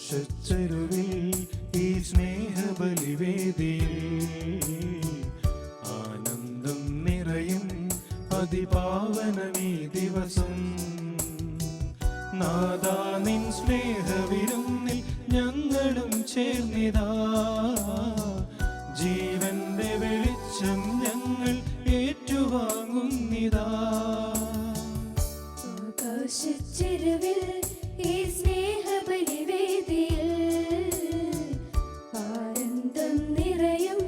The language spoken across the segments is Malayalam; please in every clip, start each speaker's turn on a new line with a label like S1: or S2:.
S1: ആകാശച്ചെരുവിൽ ഈ സ്നേഹബലിവേദിയിൽ ആനന്ദം നിറയും അതിപാവനമീ ദിവസം. നാഥാ നിൻ സ്നേഹവിരുന്നിൽ ഞങ്ങളും ചേർന്നിതാ. ജീവന്റെ വെളിച്ചം ഞങ്ങൾ ഏറ്റുവാങ്ങുന്നിതാ.
S2: ആകാശച്ചെരുവിൽ ഈ സ്നേഹബലിവേദിയിൽ ആനന്ദം നിറയും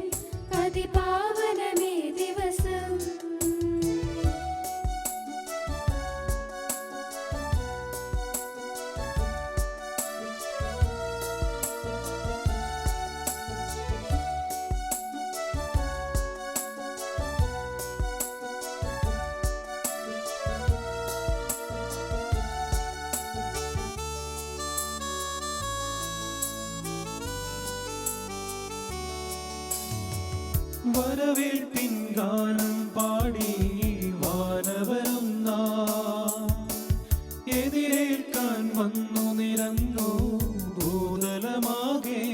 S2: അതിപാവനമേ ദിവസം.
S1: വരവേൽപ്പിൻ ഗാനം പാടി വാനവരൊന്നാ എതിരേൽക്കാൻ വന്നു നിരന്നു ഭൂതലമാകെ.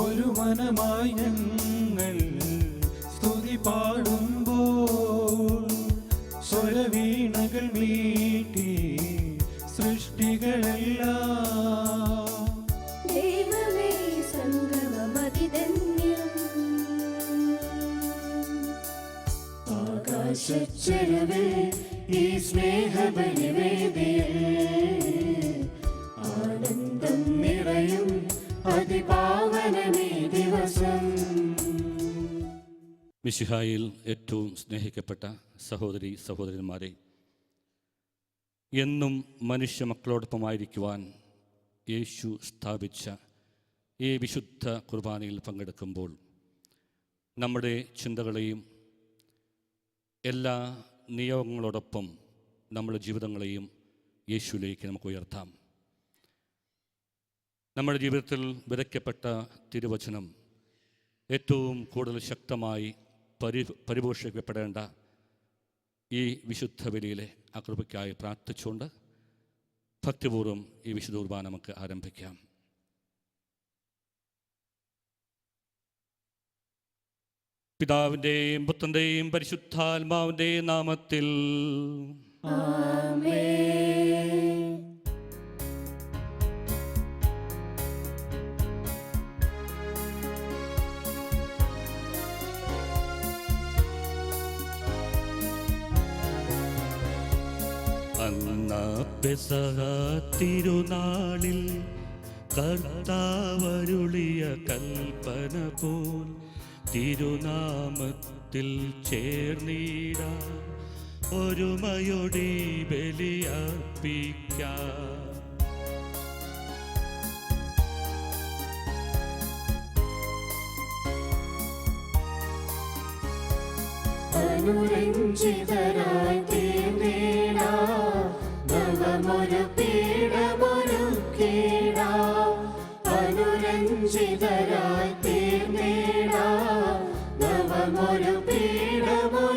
S1: ഒരു മനമായി ഞങ്ങൾ സ്തുതി പാടുമ്പോൾ സ്വരവീണകൾ മീട്ടി സൃഷ്ടികളെല്ലാം
S2: ദൈവമേ സംഗമമതിധന്യം.
S1: ആകാശച്ചെരുവിൽ ഈ സ്നേഹബലിവേദിയിൽ ആനന്ദം നിറയും അതിപാവനമീ ദിവസം.
S3: മിശിഹായിൽ ഏറ്റവും സ്നേഹിക്കപ്പെട്ട സഹോദരി സഹോദരന്മാരെ, എന്നും മനുഷ്യ മക്കളോടൊപ്പമായിരിക്കുവാൻ യേശു സ്ഥാപിച്ച ഈ വിശുദ്ധ കുർബാനയിൽ പങ്കെടുക്കുമ്പോൾ നമ്മുടെ ചിന്തകളെയും എല്ലാ നിയോഗങ്ങളോടൊപ്പം നമ്മുടെ ജീവിതങ്ങളെയും യേശുവിലേക്ക് നമുക്ക് ഉയർത്താം. നമ്മുടെ ജീവിതത്തിൽ വിതയ്ക്കപ്പെട്ട തിരുവചനം ഏറ്റവും കൂടുതൽ ശക്തമായി പരിപോഷിക്കപ്പെടേണ്ട ഈ വിശുദ്ധ ബലിയിലെ ആ കൃപയ്ക്കായി പ്രാർത്ഥിച്ചുകൊണ്ട് ഭക്തിപൂർവ്വം ഈ വിശുദ്ധ കുർബാന നമുക്ക് ആരംഭിക്കാം. പിതാവിൻ്റെയും പുത്രൻ്റെയും പരിശുദ്ധാത്മാവിൻ്റെയും നാമത്തിൽ
S2: ആമേൻ.
S3: പെസഹ തിരുനാളിൽ കർത്താവരുളിയ കൽപ്പന പോൽ തിരുനാമത്തിൽ ചേർന്നിടാം ഒരുമയോടെ ബലിയർപ്പിക്കാം.
S2: അനുരഞ്ജിതരായി തീർന്നിടാം നവമൊരു പീഠമൊരുക്കിടാം. അനുരഞ്ജിതരായി തീർന്നിടാം നവമൊരു പീഠമൊരുക്കിടാം.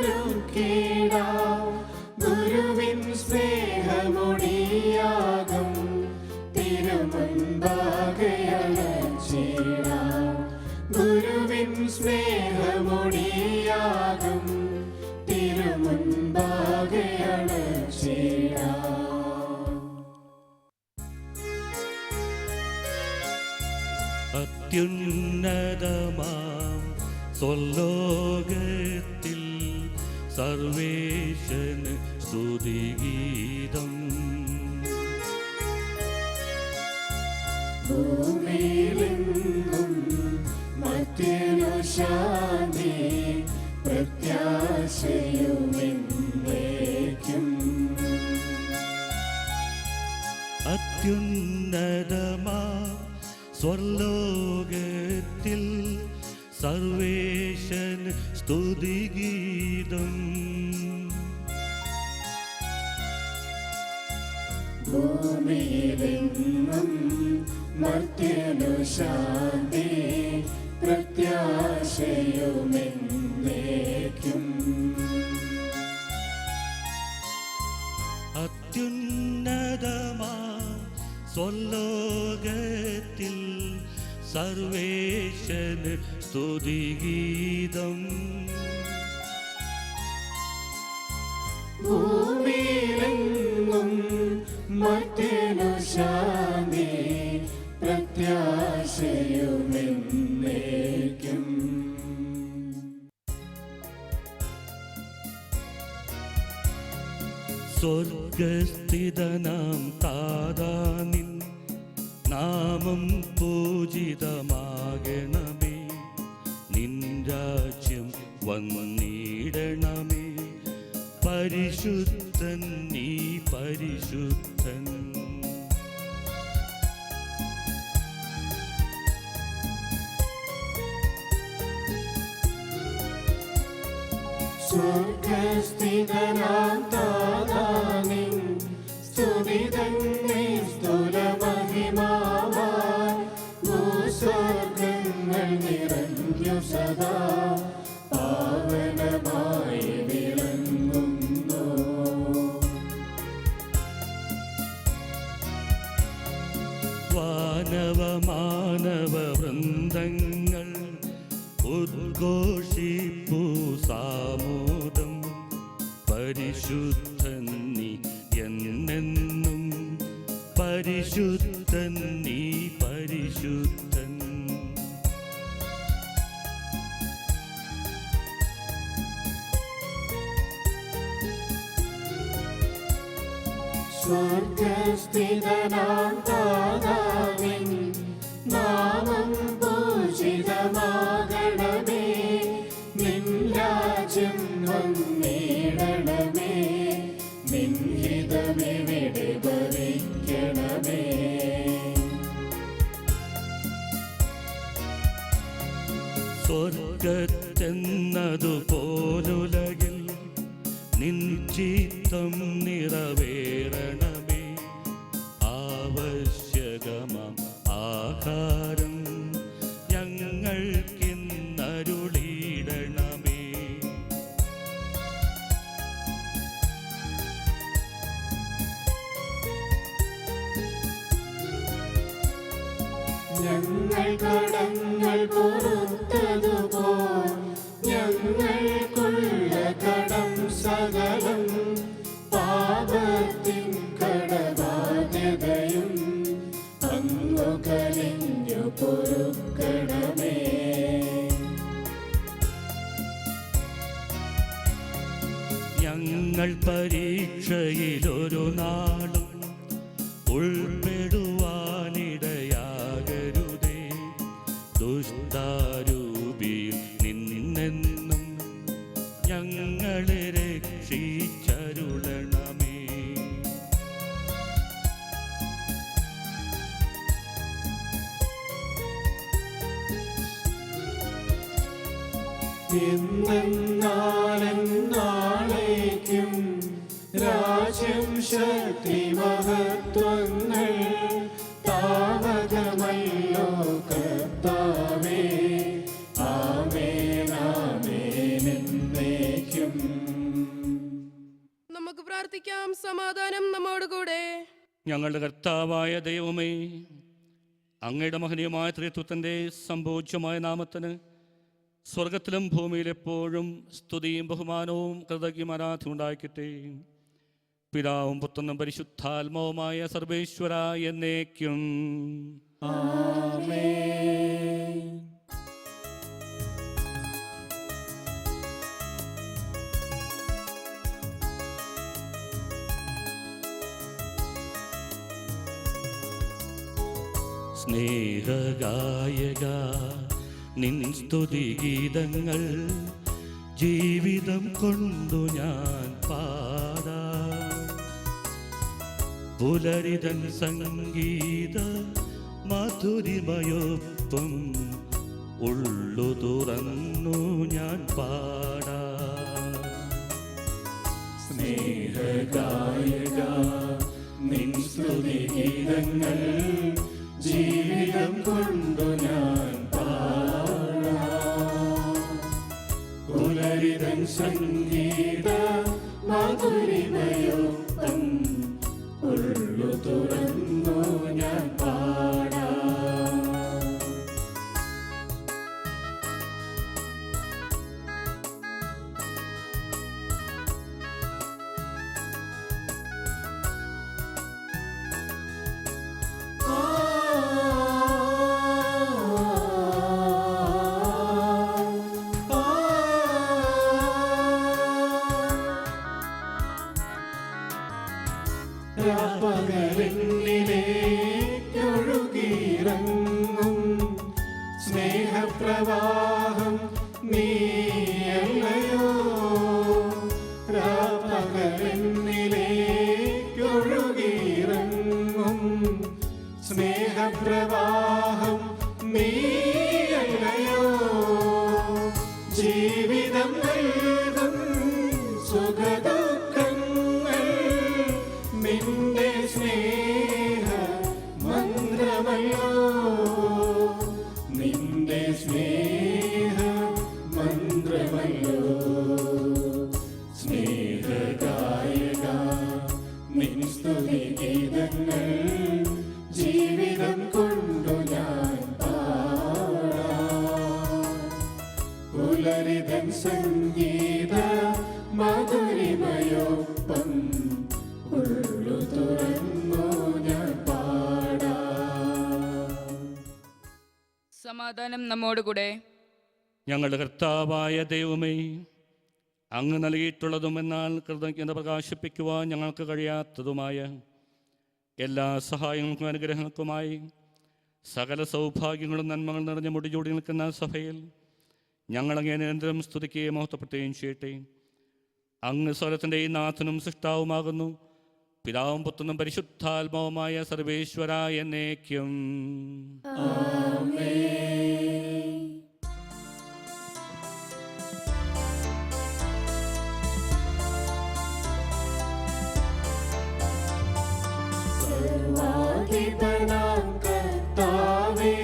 S2: ഗുരുവിൻ സ്നേഹമൊടിയാകും തിരുമുൻപാകെ അണച്ചിടാം. ഗുരുവിൻ സ്നേഹമൊടിയാകും തിരുമുൻപാകെ അണച്ചിടാം.
S3: അത്യുന്നതമാം സ്വർലോകത്തിൽ സർവേശന് സ്തുതിഗീതം.
S2: ഭൂമിയിലെങ്ങും മറ്റൊരു ശാന്തി പ്രത്യാശയുമെന്നേക്കും.
S3: അത്യുന്നതമാം സ്വർലോകത്തിൽ സർവേശന് സ്തുതിഗീതം.
S2: ഭൂമിയിലെങ്ങും മർത്യനു ശാന്തി പ്രത്യാശയുമെന്നേക്കും.
S3: അത്യുന്നതമാം സ്വർലോകത്തിൽ സർവേശന് സ്തുതിഗീതം.
S2: ഭൂമിയിലെങ്ങും മർത്യനു ശാന്തി പ്രത്യാശയുമെന്നേക്കും.
S3: സ്വർഗസ്ഥിതനാം താതാ നിൻ നാമം പൂജിതമാകണമേ. നിൻ രാജ്യം വന്നിടണമേ. പരിശുദ്ധൻ നീ പരിശുദ്ധൻ.
S2: സ്വർഗസ്ഥിതനാം താതാ നിൻ സ്തുതി തന്നെ സ്തുലമഹിമാവാൻ ഭൂസ്വർഗങ്ങൾ നിറഞ്ഞു സദാ പാവനമായി വിളങ്ങുന്നു.
S3: വാനവമാനവ വൃന്ദങ്ങൾ ഉദ്ഘോഷിപ്പൂ സാമോദം. പരിശുദ്ധൻ നീ എന്നെന്നും പരിശുദ്ധൻ നീ പരിശുദ്ധൻ.
S2: സ്വർഗസ്ഥിതനാം താതാ നിൻ നാമം പൂജിതമാകണമേ. നിൻ രാജ്യം വന്നിടണമേ. നിൻ ഹിതമിവിടെ ഭവിക്കണമേ.
S3: സ്വർഗത്തെന്നതുപോലുലകിൽ നിൻ ചിത്തം നിറവേറണമേ. ആവശ്യകമാം ആഹാരം ഞങ്ങൾക്കിന്നരുളിയിടണമേ.
S2: ഞങ്ങൾ കടങ്ങൾ പൊറുത്തതുപോൽ ഞങ്ങൾക്കുള്ള കടം സകലം പാപത്തിൻ കടബാധ്യതയും അങ്ങു കലിഞ്ഞു പൊറുക്കണമേ.
S3: ഞങ്ങൾ പരീക്ഷയിലൊരു നാളും ഉൾപ്പെടുവാനിടയാകരുതേ. ദുഷ്ടാരൂപിയിൽ നിന്നെന്നും ഞങ്ങളെ രക്ഷിച്ചരുളണമേ.
S2: നാളേക്കും രാജ്യം ശക്തി മഹത്വങ്ങൾ താവകമല്ലോ കർത്താവേ. ആമേൻ ആമേൻ എന്നേക്കും.
S4: നമുക്ക് പ്രാർത്ഥിക്കാം. സമാധാനം നമ്മോടുകൂടെ.
S3: ഞങ്ങളുടെ കർത്താവായ ദൈവമേ, അങ്ങയുടെ മഹനീയമായ ത്രിത്വത്തിൻ്റെ സമ്പൂജ്യമായ നാമത്തിന് സ്വർഗത്തിലും ഭൂമിയിലെപ്പോഴും സ്തുതിയും ബഹുമാനവും കൃതജ്ഞയും ആരാധന ഉണ്ടായിക്കട്ടെ. പിതാവും പുത്രനും പരിശുദ്ധാത്മാവുമായ സർവേശ്വര എന്നേക്കും.
S2: ആമേൻ.
S3: സ്നേഹഗായക നിൻ സ്തുതിഗീതങ്ങൾ ജീവിതം കൊണ്ടു ഞാൻ പാടാം. പുലരിതൻ സംഗീത മധുരിമയൊപ്പം ഉള്ളു തുറന്നു ഞാൻ പാടാം.
S2: സ്നേഹഗായക നിൻ സ്തുതിഗീതങ്ങൾ ജീവിതം കൊണ്ടു ഞാൻ പാടാം. പുലരിതൻ സംഗീത മധുരിമയൊപ്പം ഉള്ളു തുറന്നു ഞാൻ പാടാം. പകലിന്നിലേക്കൊഴുകിയിറങ്ങും സ്നേഹപ്രവാഹം നീയല്ലയോ. പകലിന്നിലേക്കൊഴുകിയിറങ്ങും സ്നേഹപ്രവാഹം നീയല്ലയോ. ജീവിതം നൽകും സുഖദുഃഖങ്ങൾ നിന്റെ സ്നേഹ മന്ത്രമല്ലോ. നിന്റെ സ്നേഹ മന്ത്രമല്ലോ. സ്നേഹഗായക നിൻ സ്തുതിഗീതങ്ങൾ ജീവിതം കൊണ്ടു ഞാൻ പാടാം. പുലരിതൻ സംഗീത മധുരിമയൊപ്പം ഉള്ളു തുറന്നു ഞാൻ പാടാം.
S5: സമാധാനം നമ്മോടുകൂടെ.
S3: ഞങ്ങളുടെ കർത്താവായ ദൈവമേ, അങ്ങ് നൽകിയിട്ടുള്ളതും എന്നാൽ കൃതജ്ഞത പ്രകാശിപ്പിക്കുവാൻ ഞങ്ങൾക്ക് കഴിയാത്തതുമായ എല്ലാ സഹായങ്ങൾക്കും അനുഗ്രഹങ്ങൾക്കുമായി സകല സൗഭാഗ്യങ്ങളും നന്മകളും നിറഞ്ഞ മുടിചൂടി നിൽക്കുന്ന സഭയിൽ ഞങ്ങളങ്ങേ നിരന്തരം സ്തുതിക്കുകയും മഹത്വപ്പെടുത്തുകയും ചെയ്യട്ടെ. അങ്ങ് സ്വരത്തിൻ്റെയും നാഥനും സൃഷ്ടാവുമാകുന്നു. പിതാവും പുത്രനും പരിശുദ്ധാത്മാവുമായ സർവേശ്വര എന്നേക്കും.
S2: സർവാധിപനാം കർത്താവേ,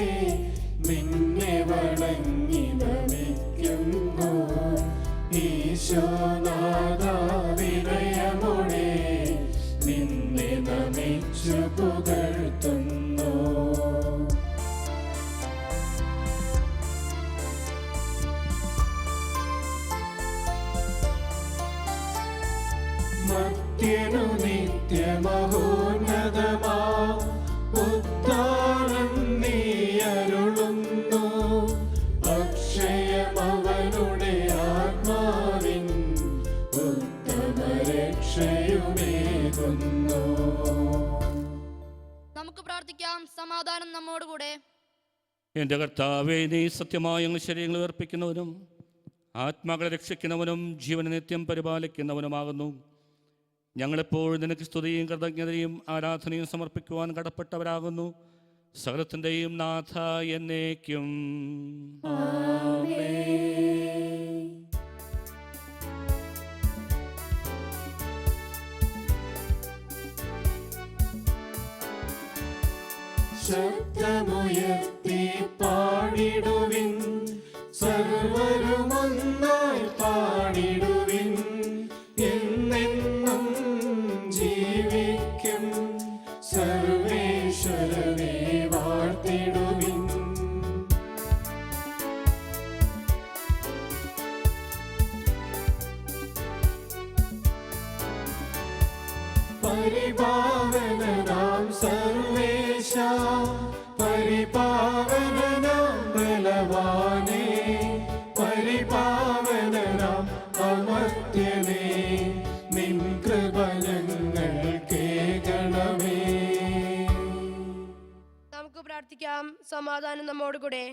S2: നിന്നെ വണങ്ങി നമിക്കുന്നു. ഈശോനാഥ വിനയമോടെ നിന്നെ നമിച്ചു പുകഴ്ത്തുന്നു. മർത്യനു നിത്യമഹോന്നതമാ ഉദ്ധാനം നീ അരുളുന്നു. അക്ഷയമവനുടെ ആത്മാവിൻ ഉത്തമരക്ഷയുമേകുന്നു.
S6: നമുക്ക് പ്രാർത്ഥിക്കാം. സമാധാനം നമ്മോടുകൂടെ.
S3: എൻ്റെ കർത്താവേ, നീ സത്യമായ ശരീരങ്ങൾ ഉയർപ്പിക്കുന്നവനും ആത്മാക്കളെ രക്ഷിക്കുന്നവനും ജീവനെ നിത്യം പരിപാലിക്കുന്നവനുമാകുന്നു. ഞങ്ങളെപ്പോഴും നിനക്ക് സ്തുതിയും കൃതജ്ഞതയും ആരാധനയും സമർപ്പിക്കുവാൻ കടപ്പെട്ടവരാകുന്നു. സകലത്തിൻ്റെയും നാഥ എന്നേക്കും.
S2: ശബ്ദമുയർത്തി പാടിടുവിൻ, സർവരുമൊന്നായി പാടിടുവിൻ. എന്നെന്നും ജീവിക്കും സർവേശ്വരനെ വാഴ്ത്തിടുവിൻ. പരിപാവനനാം സർവേശ, പരിപാവനനാം ബലവാനേ, പരിപാവനനാം അമർത്യനേ, നിൻ കൃപ ഞങ്ങൾക്കേകണമേ.
S4: നമുക്ക് പ്രാർത്ഥിക്കാം. സമാധാനം നമ്മോടുകൂടെ.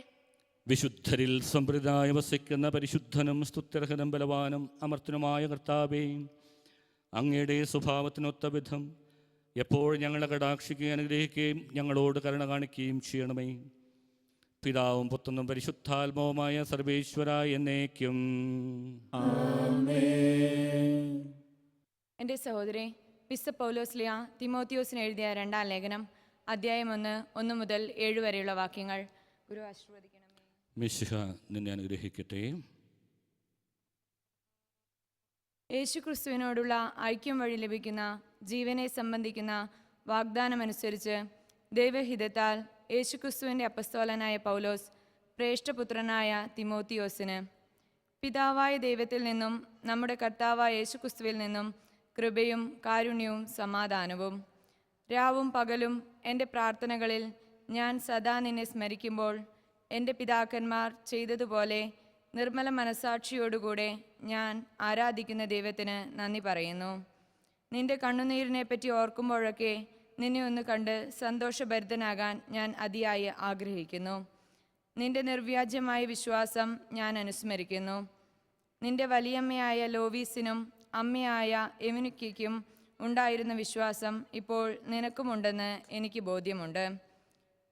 S3: വിശുദ്ധരിൽ സംപ്രദായ വസിക്കുന്ന പരിശുദ്ധനും സ്തുത്യർഹനും ബലവാനും അമർത്തനുമായ കർത്താവേ, അങ്ങയുടെ സ്വഭാവത്തിനൊത്ത വിധം എപ്പോഴും ഞങ്ങളെ കടാക്ഷിക്കുകയും അനുഗ്രഹിക്കുകയും ഞങ്ങളോട് കരുണ കാണിക്കുകയും ചെയ്യണമേ. പിതാവും പുത്രനും പരിശുദ്ധാത്മാവുമായ സർവേശ്വര എന്നേക്കും.
S5: എൻ്റെ സഹോദരി, വിശുദ്ധ പൗലോസ്ലിയ തിമോത്തിയോസിന് എഴുതിയ 2-ാം ലേഖനം അധ്യായം 1 മുതൽ 7 വരെയുള്ള വാക്യങ്ങൾ. ഗുരു ആശീർവദിക്കണമേ.
S3: മിശിഹ നിന്നെ അനുഗ്രഹിക്കട്ടെ.
S5: യേശുക്രിസ്തുവിനോടുള്ള ഐക്യം വഴി ലഭിക്കുന്ന ജീവനെ സംബന്ധിക്കുന്ന വാഗ്ദാനമനുസരിച്ച് ദൈവഹിതത്താൽ യേശുക്രിസ്തുവിൻ്റെ അപ്പസ്തോലനായ പൗലോസ് ശ്രേഷ്ഠപുത്രനായ തിമോത്തിയോസിന്, പിതാവായ ദൈവത്തിൽ നിന്നും നമ്മുടെ കർത്താവായ യേശുക്രിസ്തുവിൽ നിന്നും കൃപയും കാരുണ്യവും സമാധാനവും. രാവും പകലും എൻ്റെ പ്രാർത്ഥനകളിൽ ഞാൻ സദാ നിന്നെ സ്മരിക്കുമ്പോൾ എൻ്റെ പിതാക്കന്മാർ ചെയ്തതുപോലെ നിർമ്മല മനസാക്ഷിയോടുകൂടെ ഞാൻ ആരാധിക്കുന്ന ദൈവത്തിന് നന്ദി പറയുന്നു. നിന്റെ കണ്ണുനീരിനെപ്പറ്റി ഓർക്കുമ്പോഴൊക്കെ നിന്നെ ഒന്ന് കണ്ട് സന്തോഷഭരിതനാകാൻ ഞാൻ അതിയായി ആഗ്രഹിക്കുന്നു. നിന്റെ നിർവ്യാജ്യമായ വിശ്വാസം ഞാൻ അനുസ്മരിക്കുന്നു. നിന്റെ വലിയമ്മയായ ലോവീസിനും അമ്മയായ എമിനുക്കും ഉണ്ടായിരുന്ന വിശ്വാസം ഇപ്പോൾ നിനക്കുമുണ്ടെന്ന് എനിക്ക് ബോധ്യമുണ്ട്.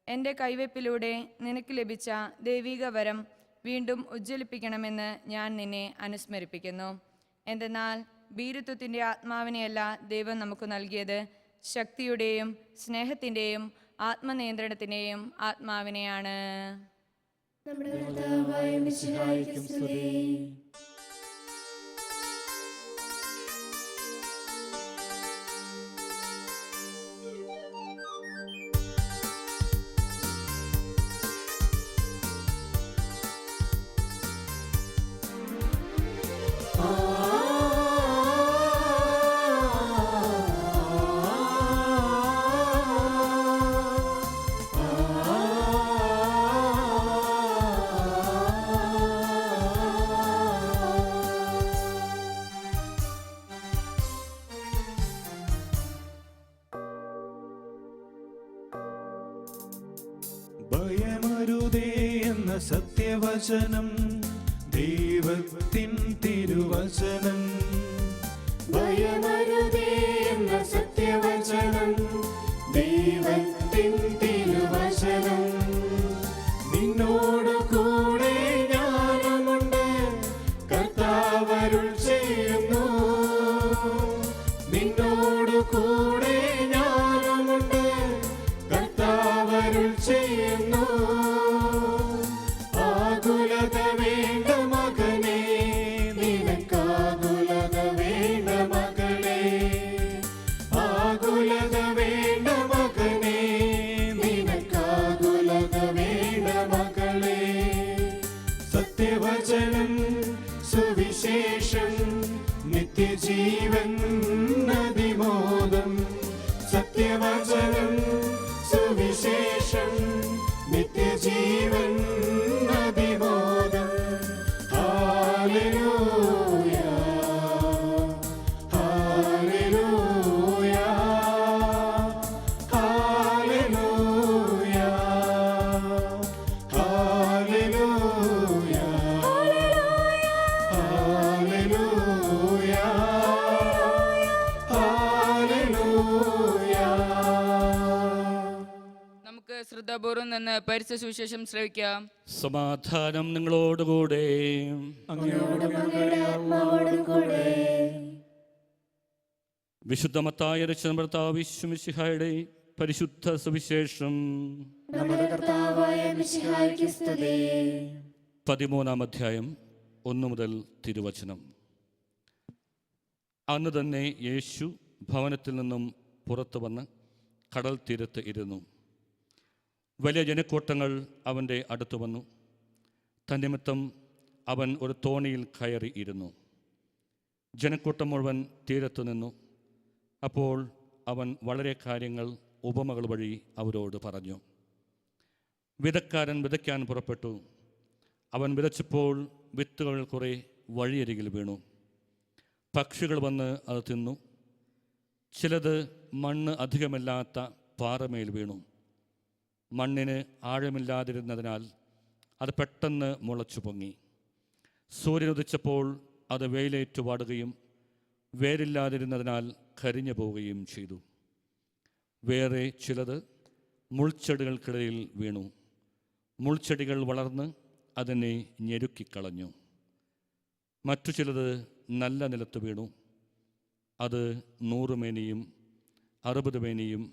S5: എൻ്റെ കൈവെപ്പിലൂടെ നിനക്ക് ലഭിച്ച ദൈവിക വരം വീണ്ടും ഉജ്ജ്വലിപ്പിക്കണമെന്ന് ഞാൻ നിന്നെ അനുസ്മരിപ്പിക്കുന്നു. എന്തെന്നാൽ ഭീരുത്വത്തിൻ്റെ ആത്മാവിനെയല്ല ദൈവം നമുക്ക് നൽകിയത്, ശക്തിയുടെയും സ്നേഹത്തിൻ്റെയും ആത്മനിയന്ത്രണത്തിൻ്റെയും ആത്മാവിനെയാണ്.
S1: നമ്മുടെ കർത്താവായ മിശിഹായ്ക്ക് സ്തുതി. ഭയമരുതേ എന്ന സത്യവചനം, ദൈവത്തിൻ തിരുവചനം. ഭയമരുതേ എന്ന സത്യവചനം, ദൈവത്തിൻ തിരുവചനം. നിന്നോട് കൂടെ ഞാനുമുണ്ട്, കർത്താവരുൾ ചെയ്യുന്നു. നിന്നോട് കൂടെ ഞാനുമുണ്ട്, കർത്താവരുൾ ചെയ്യുന്നു. ആകുലത വേണ്ട മകനേ, നിനക്കാകുലത വേണ്ട മകളേ. ആകുലത വേണ്ട മകനേ, നിനക്കാകുലത വേണ്ട മകളേ. സത്യവചനം സുവിശേഷം, നിത്യജീവൻ അതിമോദം. സത്യവചനം സുവിശേഷം, നിത്യജീവൻ അതിമോദം. ഹല്ലേലൂയ, ഹല്ലേലൂയ, ഹല്ലേലൂയ, ഹല്ലേലൂയ, ഹല്ലേലൂയ, ഹല്ലേലൂയ.
S5: നമുക്ക് ശ്രദ്ധാപൂർവം നിന്ന് പരിശുദ്ധ സുവിശേഷം ശ്രവിക്കാം.
S3: സമാധാനം നിങ്ങളോടുകൂടെ.
S1: അങ്ങയോടും അങ്ങയുടെ ആത്മാവോടും കൂടെ.
S3: വിശുദ്ധ മത്തായി രചന ഭർത്താവ് മിശിഹായുടെ പരിശുദ്ധ സുവിശേഷം.
S1: നമ്മുടെ കർത്താവായ മിശിഹായ്ക്ക് സ്തുതി.
S3: 13-ാം അധ്യായം 1 മുതൽ തിരുവചനം. അന്ന് തന്നെ യേശു ഭവനത്തിൽ നിന്നും പുറത്തു വന്ന് കടൽ തീരത്ത് ഇരുന്നു. വലിയ ജനക്കൂട്ടങ്ങൾ അവൻ്റെ അടുത്ത് വന്നു. തന്നിമിത്തം അവൻ ഒരു തോണിയിൽ കയറി ഇരുന്നു. ജനക്കൂട്ടം മുഴുവൻ തീരത്തു നിന്നു. അപ്പോൾ അവൻ വളരെ കാര്യങ്ങൾ ഉപമകൾ വഴി അവരോട് പറഞ്ഞു. വിതക്കാരൻ വിതയ്ക്കാൻ പുറപ്പെട്ടു. അവൻ വിതച്ചപ്പോൾ വിത്തുകൾ കുറേ വഴിയരികിൽ വീണു. പക്ഷികൾ വന്ന് അത് തിന്നു. ചിലത് മണ്ണ് അധികമില്ലാത്ത പാറമേൽ വീണു. മണ്ണിന് ആഴമില്ലാതിരുന്നതിനാൽ അത് പെട്ടെന്ന് മുളച്ചു പൊങ്ങി. സൂര്യൻ ഉദിച്ചപ്പോൾ അത് വെയിലേറ്റു വാടുകയും വേരില്ലാതിരുന്നതിനാൽ കരിഞ്ഞു പോവുകയും ചെയ്തു. വേറെ ചിലത് മുൾച്ചെടികൾക്കിടയിൽ വീണു. മുൾച്ചെടികൾ വളർന്ന് അതിനെ ഞെരുക്കിക്കളഞ്ഞു. മറ്റു ചിലത് നല്ല നിലത്ത് വീണു. അത് 100 മേനിയും 60 മേനിയും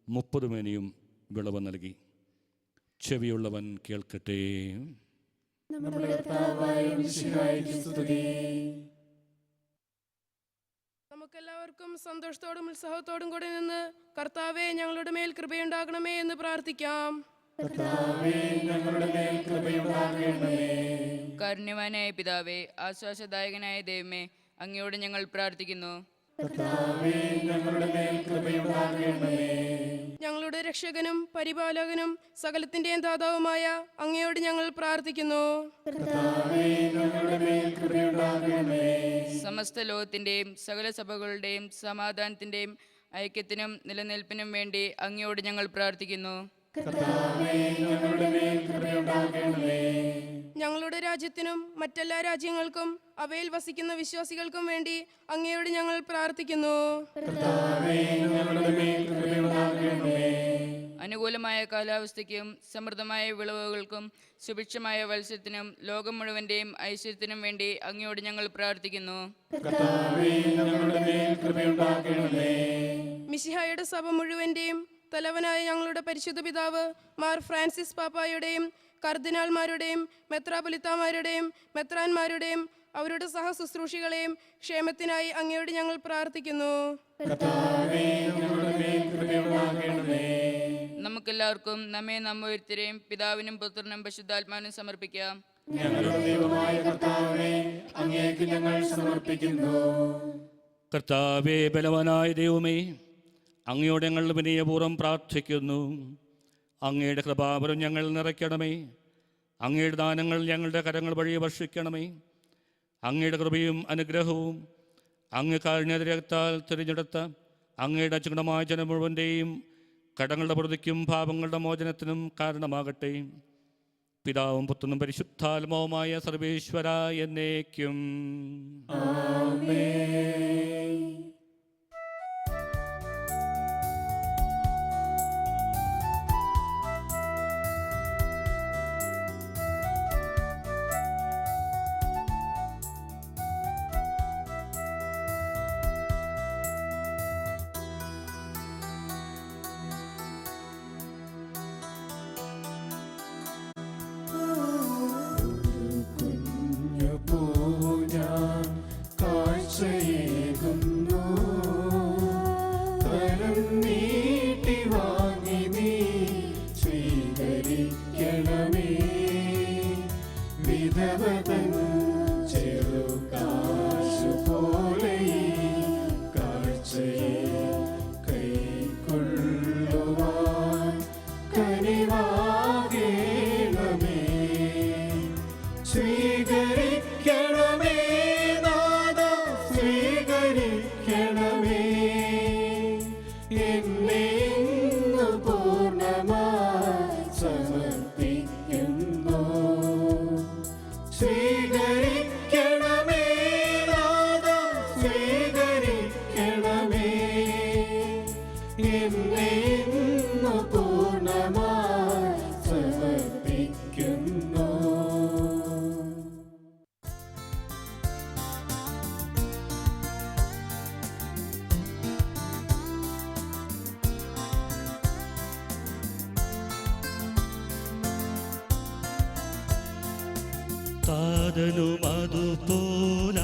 S3: 30 മേനിയും വിളവ് നൽകി. ചെവിയുള്ളവൻ കേൾക്കട്ടെ.
S1: നമ്മുടെ കർത്താവായ മിശിഹായ്ക്ക് സ്തുതി.
S4: നമുക്കെല്ലാവർക്കും സന്തോഷത്തോടും ഉത്സാഹത്തോടും കൂടെ നിന്ന് കർത്താവേ ഞങ്ങളുടെ മേൽ കൃപയുണ്ടാകണമേ എന്ന് പ്രാർത്ഥിക്കാം.
S1: കർത്താവേ ഞങ്ങളുടെ മേൽ കൃപയുണ്ടാകണമേ.
S7: കാരുണ്യവാനായ പിതാവേ, ആശ്വാസദായകനായ ദൈവമേ, അങ്ങയോട് ഞങ്ങൾ പ്രാർത്ഥിക്കുന്നു.
S1: കർത്താവേ ഞങ്ങളുടെ മേൽ കൃപയുണ്ടാകണമേ.
S4: ഞങ്ങളുടെ രക്ഷകനും പരിപാലകനും സകലത്തിന്റെയും ദാതാവുമായ അങ്ങയോട് ഞങ്ങൾ പ്രാർത്ഥിക്കുന്നു.
S1: കർത്താവേ ഞങ്ങളുടെ മേൽ കൃപയുണ്ടാകണമേ.
S7: സമസ്ത ലോകത്തിൻ്റെയും സകല സഭകളുടെയും സമാധാനത്തിൻ്റെയും ഐക്യത്തിനും നിലനിൽപ്പിനും വേണ്ടി അങ്ങയോട് ഞങ്ങൾ പ്രാർത്ഥിക്കുന്നു.
S1: കർത്താവേ ഞങ്ങളുടെ മേൽ കൃപയുണ്ടാകണമേ.
S4: ഞങ്ങളുടെ രാജ്യത്തിനും മറ്റെല്ലാ രാജ്യങ്ങൾക്കും അവയിൽ വസിക്കുന്ന വിശ്വാസികൾക്കും വേണ്ടി അങ്ങയോട് ഞങ്ങൾ പ്രാർത്ഥിക്കുന്നു.
S1: കർത്താവേ ഞങ്ങളുടെ മേൽ കൃപയുണ്ടാകണമേ.
S7: അനുകൂലമായ കാലാവസ്ഥയ്ക്കും സമൃദ്ധമായ വിളവുകൾക്കും സുഭിക്ഷമായ മത്സ്യത്തിനും ലോകം മുഴുവൻ്റെയും ഐശ്വര്യത്തിനും വേണ്ടി അങ്ങയോട് ഞങ്ങൾ പ്രാർത്ഥിക്കുന്നു.
S1: കർത്താവേ ഞങ്ങളുടെ മേൽ കൃപയുണ്ടാകണമേ.
S4: മിശിഹായുടെ സഭ മുഴുവൻ്റെയും തലവനായ ഞങ്ങളുടെ പരിശുദ്ധ പിതാവ് മാർ ഫ്രാൻസിസ് പാപ്പായുടെയും കർദിനാൾമാരുടെയും മെത്രാപൊലിത്താമാരുടെയും മെത്രാന്മാരുടെയും അവരുടെ സഹശുശ്രൂഷികളെയും ക്ഷേമത്തിനായി അങ്ങയോട് ഞങ്ങൾ പ്രാർത്ഥിക്കുന്നു.
S1: കർത്താവേ ഞങ്ങളുടെ മേൽ കൃപയുണ്ടാകണമേ.
S7: നമുക്കെല്ലാവർക്കും നമ്മെ നമ്മോരുത്തരെയും പിതാവിനും പുത്രനും പരിശുദ്ധാത്മാവിനും സമർപ്പിക്കാം.
S1: ഞങ്ങളുടെ ദൈവമായ കർത്താവേ, അങ്ങേക്ക് ഞങ്ങൾ സമർപ്പിക്കുന്നു.
S3: കർത്താവേ, ബലവാനായ ദൈവമേ, അങ്ങയോട് ഞങ്ങൾ വിനയപൂർവ്വം പ്രാർത്ഥിക്കുന്നു. അങ്ങയുടെ കൃപാവരം ഞങ്ങൾ നിറയ്ക്കണമേ. അങ്ങയുടെ ദാനങ്ങൾ ഞങ്ങളുടെ കരങ്ങൾ വഴി വർഷിക്കണമേ. അങ്ങയുടെ കൃപയും അനുഗ്രഹവും അങ്ങ് കാരുണ്യരക്താൽ തിരഞ്ഞെടുത്ത അങ്ങയുടെ അചുഗണമായ ജനം മുഴുവൻ്റെയും കടങ്ങളുടെ പ്രതിക്കും പാപങ്ങളുടെ മോചനത്തിനും കാരണമാകട്ടെ. പിതാവും പുത്രനും പരിശുദ്ധാത്മാവുമായ സർവേശ്വര എന്നേക്കും.
S1: ആമേൻ.
S8: താതനും അതുപോലാത്മജനും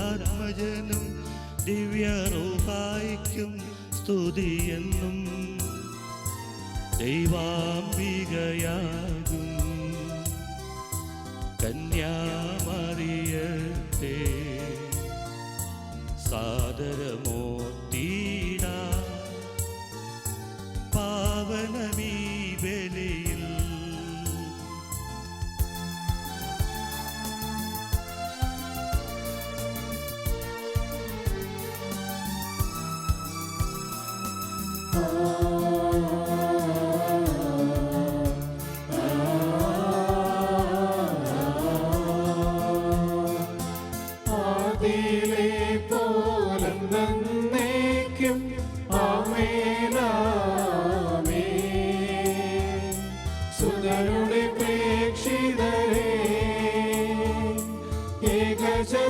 S8: ദിവ്യറൂഹായിക്കും സ്തുതിയെന്നും ദൈവാംബികയാകും കന്യാമറിയത്തെ സാദരമോത്തീട പാവനമീ ബലിയിൽ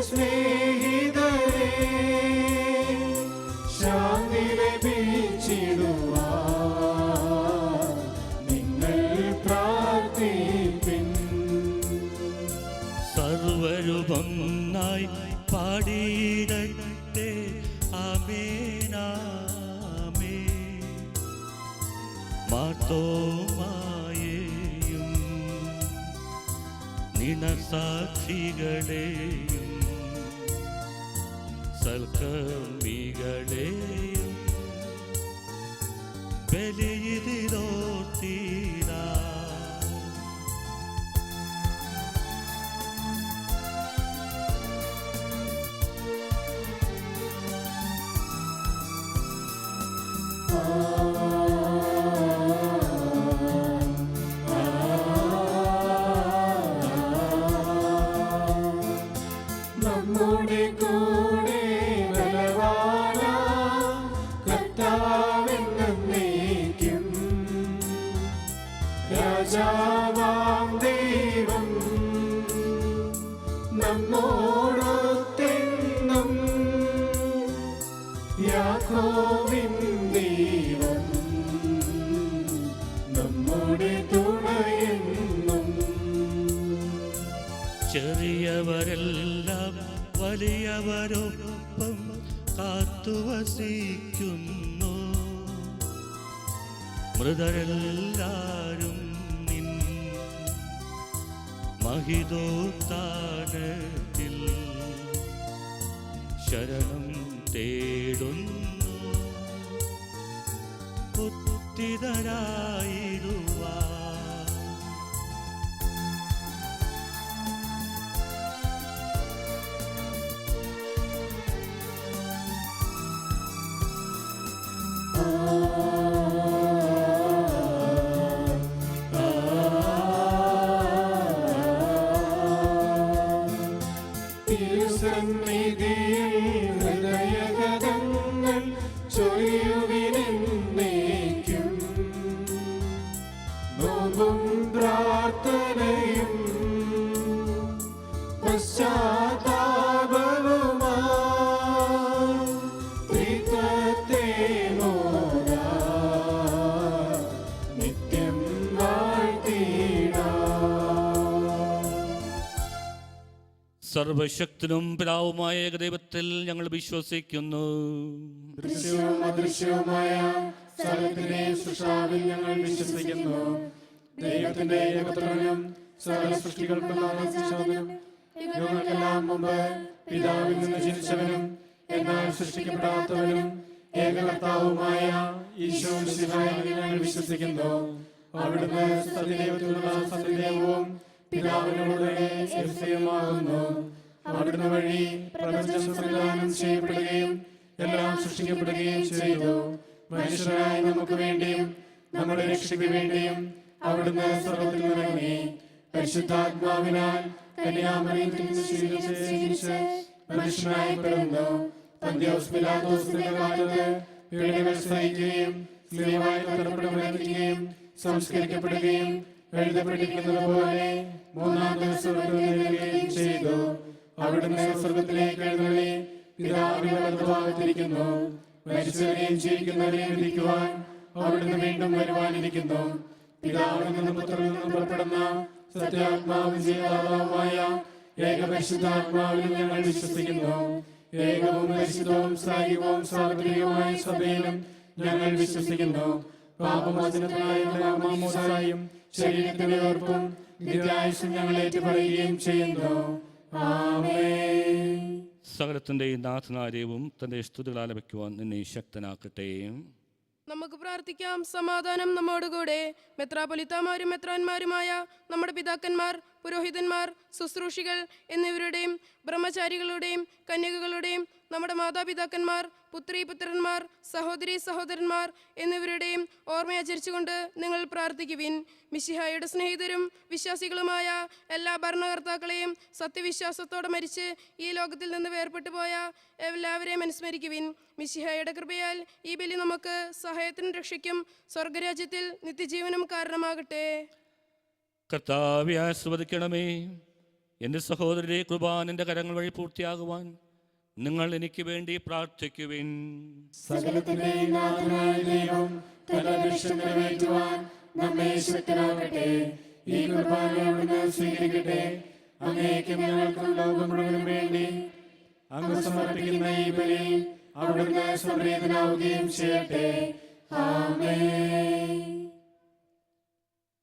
S2: സ്നേഹിതരേ
S8: സർവരുമൊന്നായി പാടിയിടട്ടെ ആമേനാമേ. മാർത്തോമായെയും നിണസാക്ഷികളെയും സൽക്കർമ്മികളെയും ബലിയിതിരോർത്തിടാ.
S2: നമ്മുടെ കൂടെ ബലവാനാം കർത്താവെന്നേക്കും രാജാവാം ദൈവം നമ്മോടൊത്തെന്നും യാക്കോബിൻ ദൈവം നമ്മുടെ തുണയെന്നും.
S8: ചെറിയവരെല്ലാം വലിയവരൊപ്പം കാത്തുവസിക്കുന്നു. മൃതരെല്ലാരും നിൻ മഹിതോത്താനത്തിൽ ശരണം തേടുന്നു. ഉത്തിതരായിടുവാ.
S2: തിരുസന്നിധിയിൽ ഹൃദയഗതങ്ങൾ ചൊരിയുവിനെന്നേക്കും. നോമ്പും പ്രാർത്ഥനയും പശ്ചാത്താപവുമായി ത്രിത്വത്തെ മോദാൻ നിത്യം വാഴ്ത്തിടാം.
S3: സർവശക്തനും പിതാവുമായ ഏകദൈവത്തിൽ ഞങ്ങൾ വിശ്വസിക്കുന്നു.
S1: ദൃശ്യവും അദൃശ്യവുമായ സകലത്തിന്റെ സൃഷ്ടാവിൽ ഞങ്ങൾ വിശ്വസിക്കുന്നു. ദൈവത്തിന്റെ ഏകപുത്രനും സകല സൃഷ്ടികൾക്കും ആദ്യജാതനും യുഗങ്ങൾക്കെല്ലാം മുമ്പ് പിതാവിൽ നിന്ന് ജനിച്ചവനും എന്നാൽ സൃഷ്ടിക്കപ്പെടാത്തവനും ഏകകർത്താവുമായ ഈശോ മിശിഹായിൽ ഞങ്ങൾ വിശ്വസിക്കുന്നു. അവിടുന്ന് സത്യദൈവത്തിലുള്ള സത്യദൈവവും പിതാവിനോട് ഏകസ്വയമാകുന്നു. അവിടുന്ന് വഴി പ്രപഞ്ചം സംവിധാനം ചെയ്യപ്പെടുകയും എല്ലാം സൃഷ്ടിക്കപ്പെടുകയും ചെയ്തു. മനുഷ്യരായ നമുക്ക് വേണ്ടിയും നമ്മുടെ രക്ഷയ്ക്ക് വേണ്ടിയും അവിടുന്ന് സ്വർഗ്ഗത്തിൽ നിന്നിറങ്ങി. പരിശുദ്ധാത്മാവിനാൽ കന്യാമറിയത്തിൽ നിന്ന് ജനിച്ച് മനുഷ്യനായി പിറന്നു. പന്തിയോസ് പിലാത്തോസിന്റെ കാലത്ത് പീഡകൾ സഹിക്കുകയും സ്ത്രീവായി തറപ്പെടുകയും സംസ്കരിക്കപ്പെടുകയും എഴുതപ്പെട്ടിരിക്കുന്നത് പോലെ മൂന്നാം ദിവസം ഉയർത്തെഴുന്നേൽക്കുകയും ചെയ്തു. അവിടുന്ന് സ്വർഗ്ഗത്തിലേക്ക് എഴുന്നള്ളി പിതാവിന്റെ വലതുഭാഗത്തിരിക്കുന്നു. മരിച്ചവരെയും ജീവിക്കുന്നവരെയും വിധിക്കുവാൻ അവിടുന്ന് വീണ്ടും വരുവാനിരിക്കുന്നു. പിതാവിൽ നിന്നും പുത്രനിൽ നിന്നും പുറപ്പെടുന്ന സത്യാത്മാവും ജീവാത്മാവുമായ ഏകപരിശുദ്ധാത്മാവിലും ഞങ്ങൾ വിശ്വസിക്കുന്നു. ഏകവും പരിശുദ്ധവും സാഹികവും സാർവത്രികവുമായ സഭയിലും ഞങ്ങൾ വിശ്വസിക്കുന്നു. പാപമോചനത്തിനായ മാമോദീസായും ശരീരത്തിന്റെ ഉറപ്പും നിത്യായുസ്സും ഞങ്ങൾ ഏറ്റുപറയുകയും ചെയ്യുന്നു. ആമേൻ.
S3: സകലത്തിൻ്റെ നാഥനാര്യവും തൻ്റെ സ്തുതികൾ ആലപിക്കുവാൻ നിന്നെ ശക്തനാക്കട്ടെ.
S4: നമുക്ക് പ്രാർത്ഥിക്കാം. സമാധാനം നമ്മോടുകൂടെ. മെത്രാപൊലിത്താമാരും മെത്രാന്മാരുമായ നമ്മുടെ പിതാക്കന്മാർ, പുരോഹിതന്മാർ, ശുശ്രൂഷികൾ എന്നിവരുടെയും ബ്രഹ്മചാരികളുടെയും കന്യകകളുടെയും നമ്മുടെ മാതാപിതാക്കന്മാർ, പുത്രി പുത്രന്മാർ, സഹോദരി സഹോദരന്മാർ എന്നിവരുടെയും ഓർമ്മയാചരിച്ചുകൊണ്ട് നിങ്ങൾ പ്രാർത്ഥിക്കുവിൻ. മിശിഹായുടെ സ്നേഹിതരും വിശ്വാസികളുമായ എല്ലാ ഭരണകർത്താക്കളെയും സത്യവിശ്വാസത്തോടെ മരിച്ച് ഈ ലോകത്തിൽ നിന്ന് വേർപെട്ടു പോയ എല്ലാവരെയും അനുസ്മരിക്കുവിൻ. മിശിഹായുടെ കൃപയാൽ ഈ ബലി നമുക്ക് സഹായത്തിനും രക്ഷയ്ക്കും സ്വർഗരാജ്യത്തിൽ നിത്യജീവനും കാരണമാകട്ടെ.
S3: കർത്താവെ ആസ്വദിക്കണമേ. എൻ്റെ സഹോദരരെ കുർബാനൻ്റെ കരങ്ങൾ വഴി പൂർത്തിയാകുവാൻ നിങ്ങൾ എനിക്ക് വേണ്ടി പ്രാർത്ഥിക്കുവിൻ.
S1: സകലത്തിന്റെയും നാഥനായ ദൈവം തന്റെ അഭിഷ്ടം നിറവേറ്റുവാൻ നമ്മെ ശക്തരാക്കട്ടെ. ഈ കുർബാന അവിടുന്ന് സ്വീകരിക്കട്ടെ. അങ്ങേക്കും ഞങ്ങൾക്കും ലോകം മുഴുവനും വേണ്ടി അങ്ങ് സമർപ്പിക്കുന്ന ഈ ബലി അവിടുന്ന് സംപ്രീതനാവുകയും ചെയ്യട്ടെ. ആമേൻ.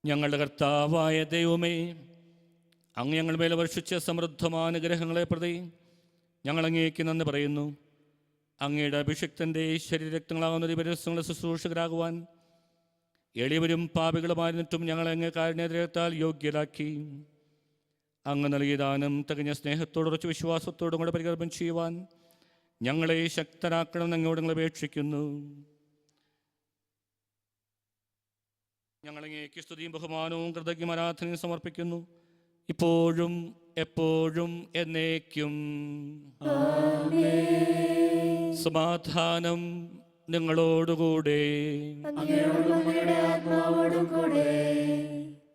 S3: ഞങ്ങളുടെ കർത്താവായ ദൈവമേ, അങ്ങ് ഞങ്ങളുടെ മേലെ വർഷിച്ച സമൃദ്ധമായ അനുഗ്രഹങ്ങളെ പ്രതി ഞങ്ങൾ അങ്ങേക്ക് നന്ദി പറയുന്നു. അങ്ങയുടെ അഭിഷിക്തൻ്റെ ശരീരരക്തങ്ങളാകുന്ന ദിവസങ്ങളെ ശുശ്രൂഷകരാകുവാൻ എളിയവരും പാപികളുമായിരുന്നിട്ടും ഞങ്ങളെ അങ്ങ് കാരുണ്യത്താൽ യോഗ്യരാക്കി. അങ്ങ് നൽകിയ ദാനം തികഞ്ഞ സ്നേഹത്തോടും ഉറച്ച വിശ്വാസത്തോടും കൂടെ പരികർമ്മം ചെയ്യുവാൻ ഞങ്ങളെ ശക്തരാക്കണമെന്ന് അങ്ങോട്ട് ഞങ്ങൾ അപേക്ഷിക്കുന്നു. ഞങ്ങളങ്ങേക്ക് സ്തുതിയും ബഹുമാനവും കൃതജ്ഞ ആരാധനയും സമർപ്പിക്കുന്നു, ഇപ്പോഴും എപ്പോഴും എന്നേക്കും. സമാധാനം നിങ്ങളോടുകൂടെ.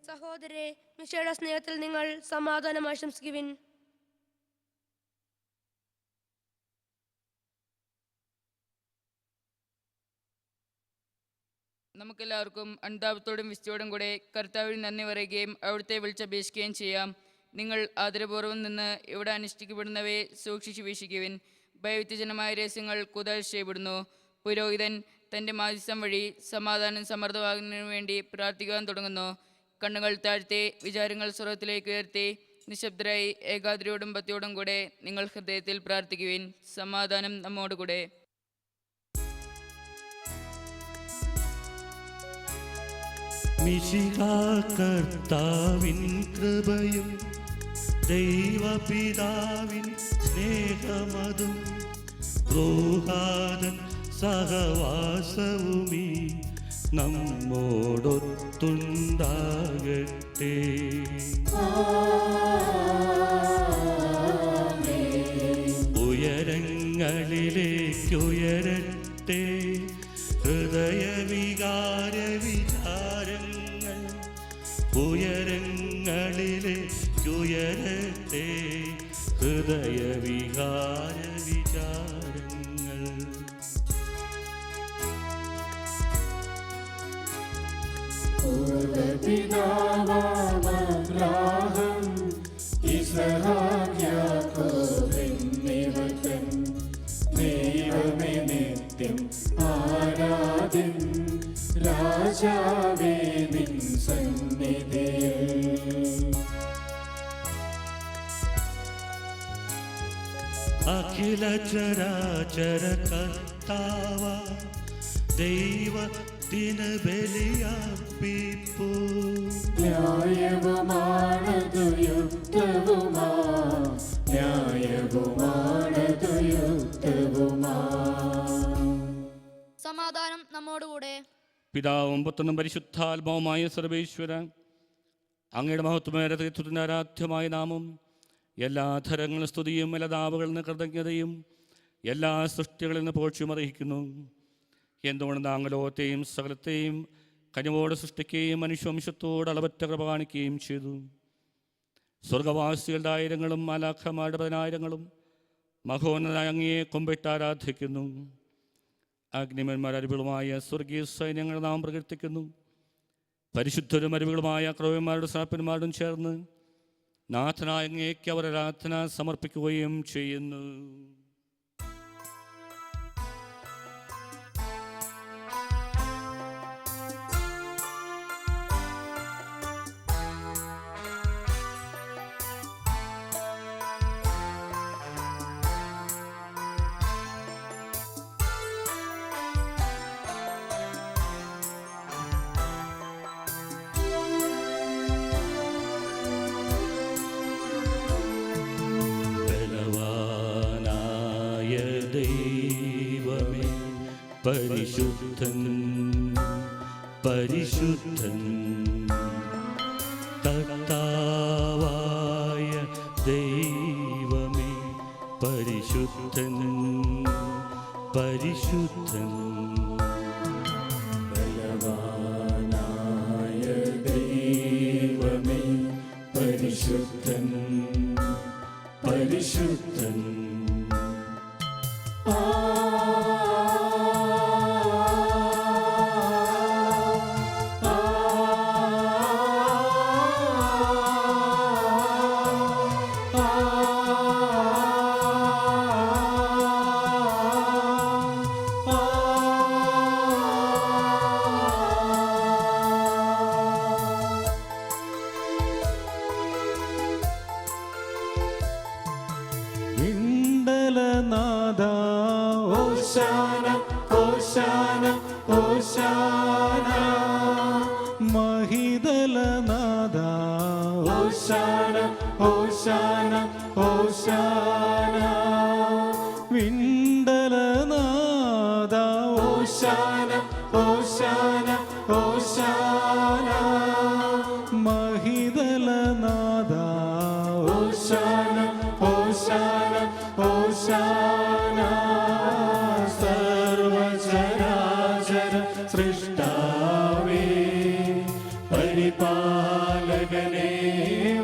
S6: സഹോദരരെ, മിശിഹായുടെ സ്നേഹത്തിൽ നിങ്ങൾ സമാധാനം ആശംസിക്കുവിൻ.
S7: നമുക്കെല്ലാവർക്കും അനുതാപത്തോടും വിശുദ്ധിയോടും കൂടെ കർത്താവിന് നന്ദി പറയുകയും അവിടുത്തെ വിളിച്ചപേക്ഷിക്കുകയും ചെയ്യാം. നിങ്ങൾ ആദരപൂർവ്വം നിന്ന് ഇവിടെ അനുഷ്ഠിക്കപ്പെടുന്നവയെ സൂക്ഷിച്ചു വീക്ഷിക്കുവിൻ. ഭയവിത്യജനമായ രഹസ്യങ്ങൾ കുതൽ ചെയ്യപ്പെടുന്നു. പുരോഹിതൻ തൻ്റെ മാധ്യസ്ഥം വഴി സമാധാനം സമൃദ്ധമാകുന്നതിനു വേണ്ടി പ്രാർത്ഥിക്കാൻ തുടങ്ങുന്നു. കണ്ണുകൾ താഴ്ത്തി വിചാരങ്ങൾ സ്വർഗത്തിലേക്ക് ഉയർത്തി നിശബ്ദരായി ഏകാഗ്രതയോടും ഭക്തിയോടും കൂടെ നിങ്ങൾ ഹൃദയത്തിൽ പ്രാർത്ഥിക്കുവിൻ. സമാധാനം നമ്മോടുകൂടെ.
S8: മിശിഹാ കർത്താവിൻ കൃപയും ദൈവപിതാവിൻ സ്നേഹമതും റൂഹാദൻ സഹവാസവുമീ നമ്മോടൊത്തുണ്ടാകട്ടെ. ഉയരങ്ങളിലേക്കുയരട്ടെ ഹൃദയവികാര വിചാരങ്ങൾ, ഉയരങ്ങളിലേക്കുയരട്ടെ ഹൃദയവികാര വിചാരങ്ങൾ.
S1: പൂർവപിതാവാമബ്രാഹം ഇസ്ഹാക്ക് യാക്കോബ് എന്നിവർ തൻ ദൈവമേ നിത്യം ആരാധ്യൻ, രാജാവേ നിൻ സന്നിധിയിൽ.
S8: അഖില ചരാചര കർത്താവ ദൈവത്തിന് ബലിയർപ്പിപ്പൂ.
S1: ന്യായവുമാണതു യുക്തവുമാ, ന്യായവുമാണതു യുക്തവുമാ.
S6: സമാധാനം നമ്മോടുകൂടെ.
S3: പിതാവും പുത്രനും പരിശുദ്ധാത്മാവുമായ സർവേശ്വര, അങ്ങയുടെ മഹത്വമേറെ തീർത്ഥത്തിന്റെ ആരാധ്യമായ നാമം എല്ലാ ധരങ്ങളും സ്തുതിയും എല്ലാ ദാവുകളിൽ നിന്ന് കൃതജ്ഞതയും എല്ലാ സൃഷ്ടികളിൽ നിന്ന് പോഴ്ചയും അറിയിക്കുന്നു. എന്തുകൊണ്ട് താങ്കൾ ലോകത്തെയും സകലത്തെയും കനിവോട് സൃഷ്ടിക്കുകയും മനുഷ്യവംശത്തോട് അളവറ്റ കൃപ കാണിക്കുകയും ചെയ്തു. സ്വർഗവാസികളുടെ ആയിരങ്ങളും മാലാഖമാരുടെ പതിനായിരങ്ങളും മഹോന്നതായ അങ്ങയെ കൊമ്പിട്ട് ആരാധിക്കുന്നു. അഗ്നിമന്മാർ അരുവികളുമായ സ്വർഗീയ സൈന്യങ്ങൾ നാം പ്രകീർത്തിക്കുന്നു. പരിശുദ്ധരും അരുവികളുമായ ക്രൗവന്മാരുടെ സാപ്പന്മാരോടും ചേർന്ന് നാഥനായ അങ്ങേക്ക് അവർ ആരാധന സമർപ്പിക്കുകയും ചെയ്യുന്നു.
S8: പരിശുദ്ധൻ പരിശുദ്ധൻ കർത്താവായ ദൈവമേ, പരിശുദ്ധൻ പരിശുദ്ധൻ.
S1: ബലവാനായ ദൈവമേ, പരിശുദ്ധൻ പരിശുദ്ധൻ.
S2: ഹോശാന ഹോശാന ഹോശാന
S1: മഹിതലനാഥ
S2: ഹോശാന ഹോശാന ഹോശാന
S1: വിണ്ടലനാഥ
S2: ഹോശാന ഹോശാന ഹോശാന
S1: മഹിതലനാഥ
S2: ഹോശാന ഹോശാന ഹോശാന സർവചരാചര സൃഷ്ടാവേ പരിപാലകനേ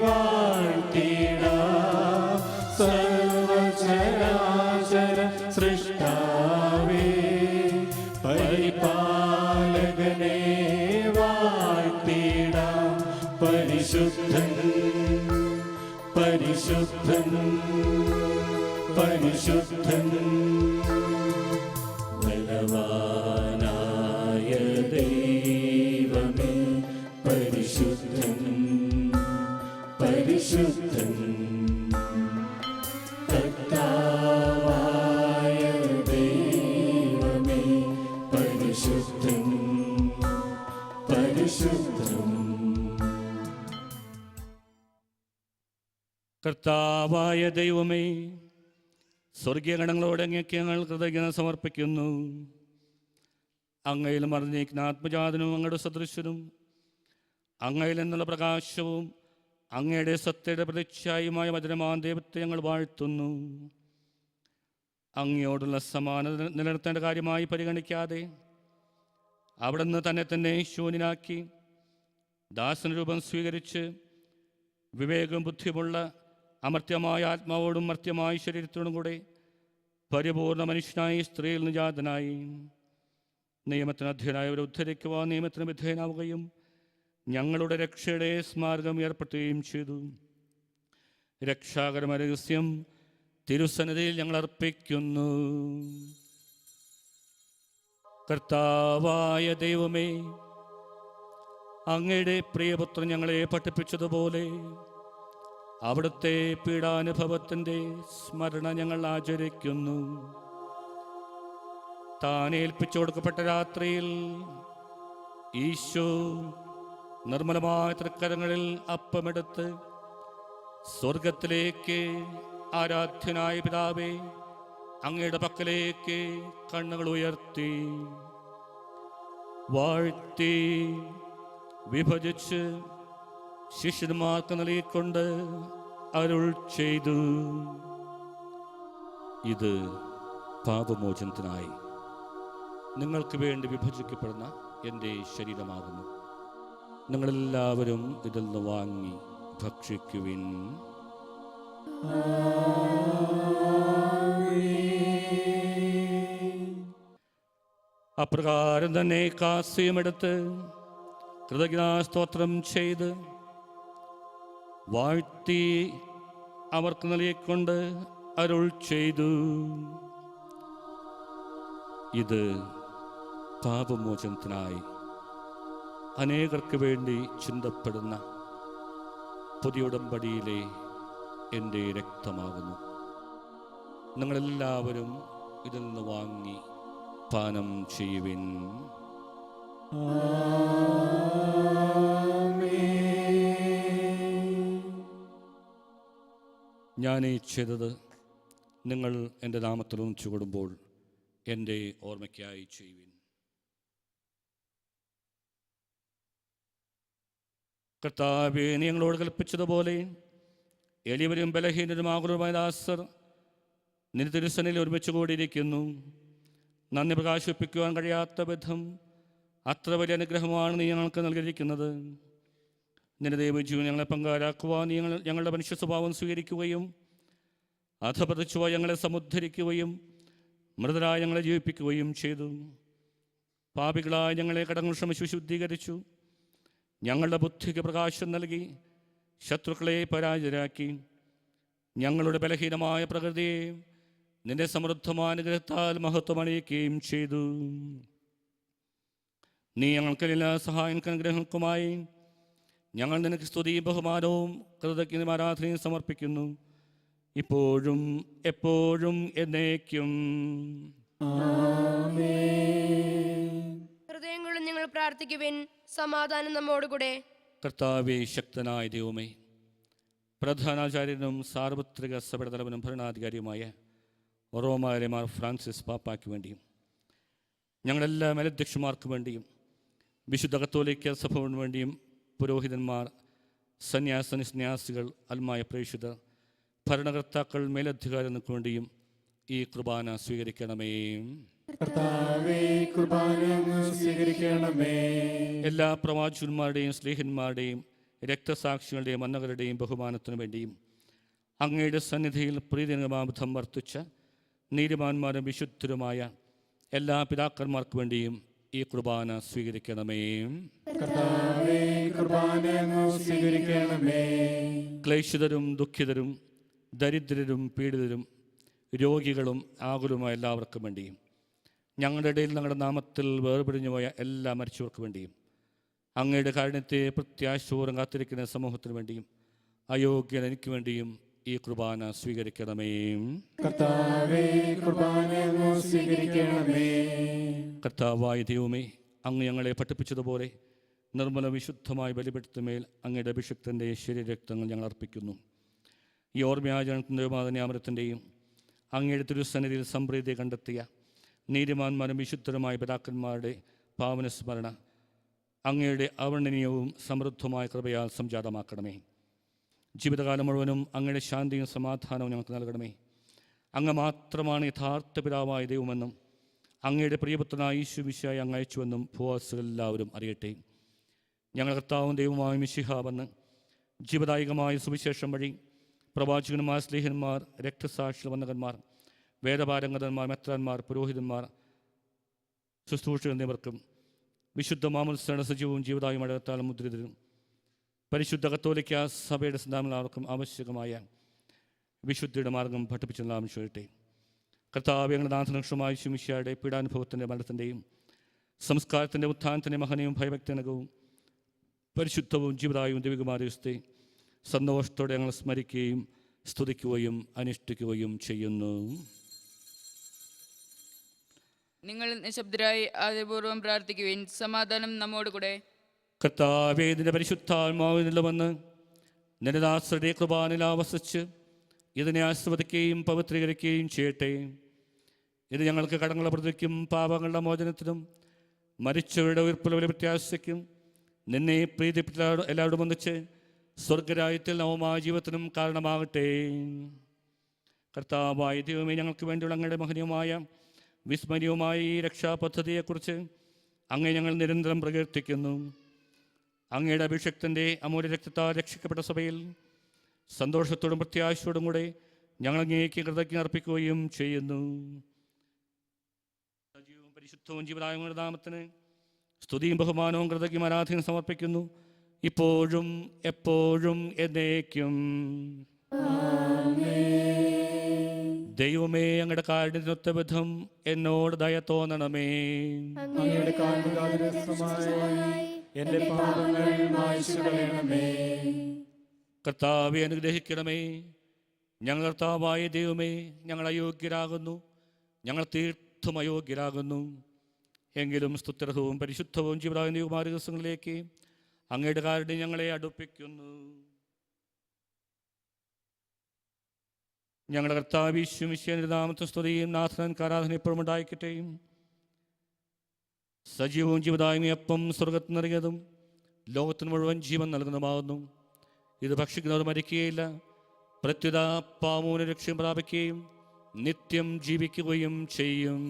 S2: വാഴ്ത്തിടാം സർവചരാചര സൃഷ്ടാവേ പരിപാലകനേ വാഴ്ത്തിടാം പരിശുദ്ധൻ പരിശുദ്ധൻ പരിശുദ്ധൻ ബലവാനായ ദൈവമേ പരിശുദ്ധൻ പരിശുദ്ധൻ കർത്താവായ ദൈവമേ പരിശുദ്ധൻ പരിശുദ്ധൻ
S3: കർത്താവായ ദൈവമേ, സ്വർഗീയഗണങ്ങളോട് അങ്ങേക്ക് ഞങ്ങൾ കൃതജ്ഞത സമർപ്പിക്കുന്നു. അങ്ങയിൽ മറിഞ്ഞിരിക്കുന്ന ആത്മജാതനും അങ്ങയുടെ സദൃശനും അങ്ങയിൽ നിന്നുള്ള പ്രകാശവും അങ്ങയുടെ സത്യയുടെ പ്രതിച്ഛായുമായ മധുരമാൻ ദൈവത്തെ ഞങ്ങൾ വാഴ്ത്തുന്നു. അങ്ങയോടുള്ള സമാനത നിലനിർത്തേണ്ട കാര്യമായി പരിഗണിക്കാതെ അവിടുന്ന് തന്നെ ശൂന്യനാക്കി ദാസനരൂപം സ്വീകരിച്ച് വിവേകവും ബുദ്ധിയുമുള്ള അമർത്യമായ ആത്മാവോടും മർത്യമായ ശരീരത്തോടും കൂടെ പരിപൂർണ മനുഷ്യനായി സ്ത്രീയിൽ നിജാതനായി നിയമത്തിന് അധ്യയനായവരെ ഉദ്ധരിക്കുവാൻ നിയമത്തിന് വിധേയനാവുകയും ഞങ്ങളുടെ രക്ഷയുടെ സ്മാരകം ഏർപ്പെടുത്തുകയും ചെയ്തു. രക്ഷാകരമായ രഹസ്യം തിരുസന്നിധിയിൽ ഞങ്ങൾ അർപ്പിക്കുന്നു. കർത്താവായ ദൈവമേ, അങ്ങയുടെ പ്രിയപുത്രൻ ഞങ്ങളെ പഠിപ്പിച്ചതുപോലെ അവിടുത്തെ പീഡാനുഭവത്തിൻ്റെ സ്മരണ ഞങ്ങൾ ആചരിക്കുന്നു. താൻ ഏൽപ്പിച്ചു കൊടുക്കപ്പെട്ട രാത്രിയിൽ ഈശോ നിർമ്മലമായ തൃക്കരങ്ങളിൽ അപ്പമെടുത്ത് സ്വർഗത്തിലേക്ക് ആരാധ്യനായ പിതാവേ അങ്ങയുടെ പക്കലേക്ക് കണ്ണുകൾ ഉയർത്തി വാഴ്ത്തി വിഭജിച്ച് ശിഷ്യന്മാർക്ക് നൽകിക്കൊണ്ട് അരുൾ ചെയ്തു, ഇത് പാപമോചനത്തിനായി നിങ്ങൾക്ക് വേണ്ടി വിഭജിക്കപ്പെടുന്ന എൻ്റെ ശരീരമാകുന്നു. നിങ്ങളെല്ലാവരും ഇതിൽ നിന്ന് വാങ്ങി ഭക്ഷിക്കുവിൻ. അപ്രകാരം തന്നെ കാസ്യമെടുത്ത് കൃതജ്ഞതാസ്തോത്രം ചെയ്ത് വാഴ്ത്തി അവർക്ക് നൽകിക്കൊണ്ട് അരുൾ ചെയ്തു, ഇത് പാപമോചനത്തിനായി അനേകർക്ക് വേണ്ടി ചിന്തപ്പെടുന്ന പുതിയ ഉടമ്പടിയിലെ എൻ്റെ രക്തമാകുന്നു. നിങ്ങളെല്ലാവരും ഇതിൽ നിന്ന് വാങ്ങി പാനം ചെയ്യുവിൻ. ഞാനീ ചെയ്തത് നിങ്ങൾ എൻ്റെ നാമത്തിൽ ഒന്നിച്ചു കൂടുമ്പോൾ എൻ്റെ ഓർമ്മയ്ക്കായി ചെയ്യുവിൻ. കർത്താവേ, നീ ഞങ്ങളോട് കൽപ്പിച്ചതുപോലെ എളിയവരും ബലഹീനരുമാകുലരുമായ ദാസർ നിന്റെ തിരുസന്നിധിയിൽ ഒരുമിച്ച് കൂടിയിരിക്കുന്നു. നന്ദി പ്രകാശിപ്പിക്കുവാൻ കഴിയാത്ത വിധം അത്ര വലിയ അനുഗ്രഹമാണ് നീ ഞങ്ങൾക്ക് നൽകിയിരിക്കുന്നത്. നിന്റെ ദൈവജീവൻ ഞങ്ങളെ പങ്കാരാക്കുവാൻ നീ ഞങ്ങളുടെ മനുഷ്യ സ്വഭാവം സ്വീകരിക്കുകയും അധപതിച്ചുവായി ഞങ്ങളെ സമുദ്ധരിക്കുകയും മൃതരായി ഞങ്ങളെ ജീവിപ്പിക്കുകയും ചെയ്തു. പാപികളായ ഞങ്ങളെ കടങ്ങൾ ശ്രമിച്ചു വിശുദ്ധീകരിച്ചു. ഞങ്ങളുടെ ബുദ്ധിക്ക് പ്രകാശം നൽകി ശത്രുക്കളെ പരാജയരാക്കി. ഞങ്ങളുടെ ബലഹീനമായ പ്രകൃതിയെ നിന്റെ സമൃദ്ധമായ അനുഗ്രഹത്താൽ മഹത്വമണിയിക്കുകയും ചെയ്തു. നീ ഞങ്ങൾക്ക് എല്ലാ സഹായങ്ങൾക്കും അനുഗ്രഹങ്ങൾക്കുമായി ഞങ്ങൾ നിനക്ക് സ്തുതിയും ബഹുമാനവും കൃതജ്ഞതയും ആരാധനയും സമർപ്പിക്കുന്നു, ഇപ്പോഴും എപ്പോഴും എന്നേക്കും.
S6: ഹൃദയങ്ങളും നിങ്ങൾ പ്രാർത്ഥിക്കുവിൻ. സമാധാനം നമ്മോടുകൂടെ.
S3: കർത്താവേ, ശക്തനായ ദൈവമേ, പ്രധാനാചാര്യനും സാർവത്രിക സഭയുടെ തലവനും ഭരണാധികാരിയുമായ റോമായിലെ മാർ ഫ്രാൻസിസ് പാപ്പായ്ക്ക് വേണ്ടിയും ഞങ്ങളെല്ലാ മേലധ്യക്ഷന്മാർക്ക് വേണ്ടിയും വിശുദ്ധ കത്തോലിക്ക സഭയ്ക്ക് വേണ്ടിയും പുരോഹിതന്മാർ, സന്യാസികൾ, അൽമായ പ്രേക്ഷിതർ, ഭരണകർത്താക്കൾ, മേലധികാരികൾക്ക് വേണ്ടിയും ഈ കുർബാന സ്വീകരിക്കണമേ.
S1: കർത്താവേ, കുർബാന സ്വീകരിക്കണമേ.
S3: എല്ലാ പ്രവാചകന്മാരുടെയും സ്നേഹന്മാരുടെയും രക്തസാക്ഷികളുടെയും അന്നകളുടെയും ബഹുമാനത്തിനു വേണ്ടിയും അങ്ങയുടെ സന്നിധിയിൽ പ്രീതിനിമാബദ്ധം വർത്തിച്ച നീതിമാന്മാരും വിശുദ്ധരുമായ എല്ലാ പിതാക്കന്മാർക്ക് വേണ്ടിയും ഈ കുർബാന സ്വീകരിക്കണമേ.
S1: കർത്താവേ, കുർബാന സ്വീകരിക്കണമേ.
S3: ക്ലേശിതരും ദുഃഖിതരും ദരിദ്രരും പീഡിതരും രോഗികളും ആകുലമായ എല്ലാവർക്കും വേണ്ടിയും ഞങ്ങളുടെ ഇടയിൽ ഞങ്ങളുടെ നാമത്തിൽ വേർപിരിഞ്ഞു പോയ എല്ലാ മരിച്ചവർക്ക് വേണ്ടിയും അങ്ങയുടെ കാരുണ്യത്തെ പ്രത്യാശപൂർവ്വം കാത്തിരിക്കുന്ന സമൂഹത്തിന് വേണ്ടിയും അയോഗ്യൻ എനിക്ക് വേണ്ടിയും ഈ കുർബാന സ്വീകരിക്കണമേ.
S1: കർത്താവേ, കുർബാന സ്വീകരിക്കണമേ.
S3: കർത്താവായ ദൈവമേ, അങ്ങ് ഞങ്ങളെ പഠിപ്പിച്ചതുപോലെ നിർമ്മല വിശുദ്ധമായ ബലിപീഠത്തിന്മേൽ അങ്ങയുടെ അഭിഷിക്തൻ്റെ ശരീരരക്തങ്ങൾ ഞങ്ങൾ അർപ്പിക്കുന്നു. ഈ ഓർമ്മയാചരണത്തിൻ്റെ മാതന്യാമരത്തിൻ്റെയും അങ്ങയുടെ തിരുസന്നിധിയിൽ സംപ്രീതി കണ്ടെത്തിയ നീതിമാന്മാരും വിശുദ്ധരുമായ പിതാക്കന്മാരുടെ പാവന സ്മരണ അങ്ങയുടെ അവർണ്ണനീയവും സമൃദ്ധമായ കൃപയാൽ സംജാതമാക്കണമേ. ജീവിതകാലം മുഴുവനും അങ്ങയുടെ ശാന്തിയും സമാധാനവും ഞങ്ങൾക്ക് നൽകണമേ. അങ്ങ് മാത്രമാണ് യഥാർത്ഥ പിതാവായ ദൈവമെന്നും അങ്ങയുടെ പ്രിയപുത്രനായ യേശു മിശിഹായെ അങ്ങ് അയച്ചുവെന്നും ഭൂവാസികളെല്ലാവരും അറിയട്ടെ. ഞങ്ങൾ കർത്താവും ദൈവമായ മിശിഹാവെന്ന് ജീവദായകമായ സുവിശേഷം വഴി പ്രവാചകന്മാർ, സ്നേഹന്മാർ, രക്തസാക്ഷികൾ, വന്ദകന്മാർ, വേദപാരംഗതന്മാർ, മെത്രാന്മാർ, പുരോഹിതന്മാർ, ശുശ്രൂഷകർ എന്നിവർക്കും വിശുദ്ധ മാമോദിസയുടെ സജീവവും ജീവദായും അടയത്താലും മുദ്രിതരും പരിശുദ്ധ കത്തോലിക്ക സഭയുടെ സന്താനങ്ങൾക്കും ആവശ്യകമായ വിശുദ്ധിയുടെ മാർഗം പഠിപ്പിച്ചെല്ലാം ചെയ്യട്ടെ. കർത്താവ്, ഞങ്ങളുടെ നാഥനക്ഷമായ ശിമിഷ്യായുടെ പീഡാനുഭവത്തിൻ്റെ മരണത്തിൻ്റെയും സംസ്കാരത്തിൻ്റെ ഉത്ഥാനത്തിൻ്റെ മഹനയും ഭയഭക്തനകവും പരിശുദ്ധവും ജീവദായവും ദൈവികമായ ദിവസത്തെ സന്തോഷത്തോടെ ഞങ്ങൾ സ്മരിക്കുകയും സ്തുതിക്കുകയും അനുഷ്ഠിക്കുകയും ചെയ്യുന്നു.
S7: നിങ്ങൾ നിശബ്ദരായി ആദരപൂർവ്വം പ്രാർത്ഥിക്കുവിൻ. സമാധാനം നമ്മോടുകൂടെ.
S3: കർത്താവേ, നിന്റെ പരിശുദ്ധാത്മാവിനുള്ളവന്ന് നിന്റെ ദാസരുടെ കൃപാനിൽ ആവസിച്ച് ഇതിനെ ആസ്വദിക്കുകയും പവിത്രീകരിക്കുകയും ചെയ്യട്ടെ. ഇത് ഞങ്ങൾക്ക് കടങ്ങളുടെ പ്രതിക്കും പാപങ്ങളുടെ മോചനത്തിനും മരിച്ചവരുടെ ഉയർപ്പുള്ള പ്രത്യാശയ്ക്കും നിന്നെ പ്രീതിപ്പെട്ട എല്ലാവരും ഒന്നിച്ച് സ്വർഗരാജ്യത്തിൽ നവമായ ജീവിതത്തിനും കാരണമാകട്ടെ. കർത്താവായ ദൈവമേ, ഞങ്ങൾക്ക് വേണ്ടിയുള്ള അങ്ങയുടെ മഹനീയമായ വിസ്മരണീയമായ ഈ രക്ഷാപദ്ധതിയെക്കുറിച്ച് അങ്ങേ ഞങ്ങൾ നിരന്തരം പ്രകീർത്തിക്കുന്നു. അങ്ങയുടെ അഭിഷക്തൻ്റെ അമൂല്യ രക്തത്താൽ രക്ഷിക്കപ്പെട്ട സഭയിൽ സന്തോഷത്തോടും പ്രത്യാശയോടും കൂടെ ഞങ്ങൾ അങ്ങേക്ക് കൃതജ്ഞത അർപ്പിക്കുകയും ചെയ്യുന്നു. സജീവവും പരിശുദ്ധവും ജീവദായകമായ നാമത്തിന് സ്തുതിയും ബഹുമാനവും കൃതജ്ഞയും ആരാധനയും സമർപ്പിക്കുന്നു, ഇപ്പോഴും എപ്പോഴും എന്നേക്കും. ദൈവമേ, അങ്ങയുടെ കാരുണ്യത്തിനൊത്ത വിധം എന്നോട് ദയ തോന്നണമേ.
S1: അങ്ങയുടെ എന്റെ പാപങ്ങൾ മായ്ച്ചു കളയണമേ.
S3: കർത്താവെ, അനുഗ്രഹിക്കണമേ. ഞങ്ങൾ കർത്താവായ ദൈവമേ, ഞങ്ങൾ അയോഗ്യരാകുന്നു, ഞങ്ങൾ തീർത്തും അയോഗ്യരാകുന്നു. എങ്കിലും സ്തുത്യർഹവും പരിശുദ്ധവും ജീവദായകവുമായ ദിവസങ്ങളിലേക്ക് അങ്ങയുടെ കാരുണ്യം ഞങ്ങളെ അടുപ്പിക്കുന്നു. ഞങ്ങളുടെ കർത്താവ് യേശു മിശിഹായുടെ നാമത്തിൽ സ്തുതിയും നാഥനക്ക് ആരാധന എപ്പോഴും ഉണ്ടായിക്കട്ടെ. സജീവവും ജീവദായകവും അപ്പം സ്വർഗത്തിൽ നിറങ്ങിയതും ലോകത്തിന് മുഴുവൻ ജീവൻ നൽകുന്നതുമാകുന്നു. ഇത് ഭക്ഷിക്കുന്നവർ മരിക്കുകയില്ല, പ്രത്യുത പാമൂന രക്ഷയും പ്രാപിക്കുകയും നിത്യം ജീവിക്കുകയും ചെയ്യും.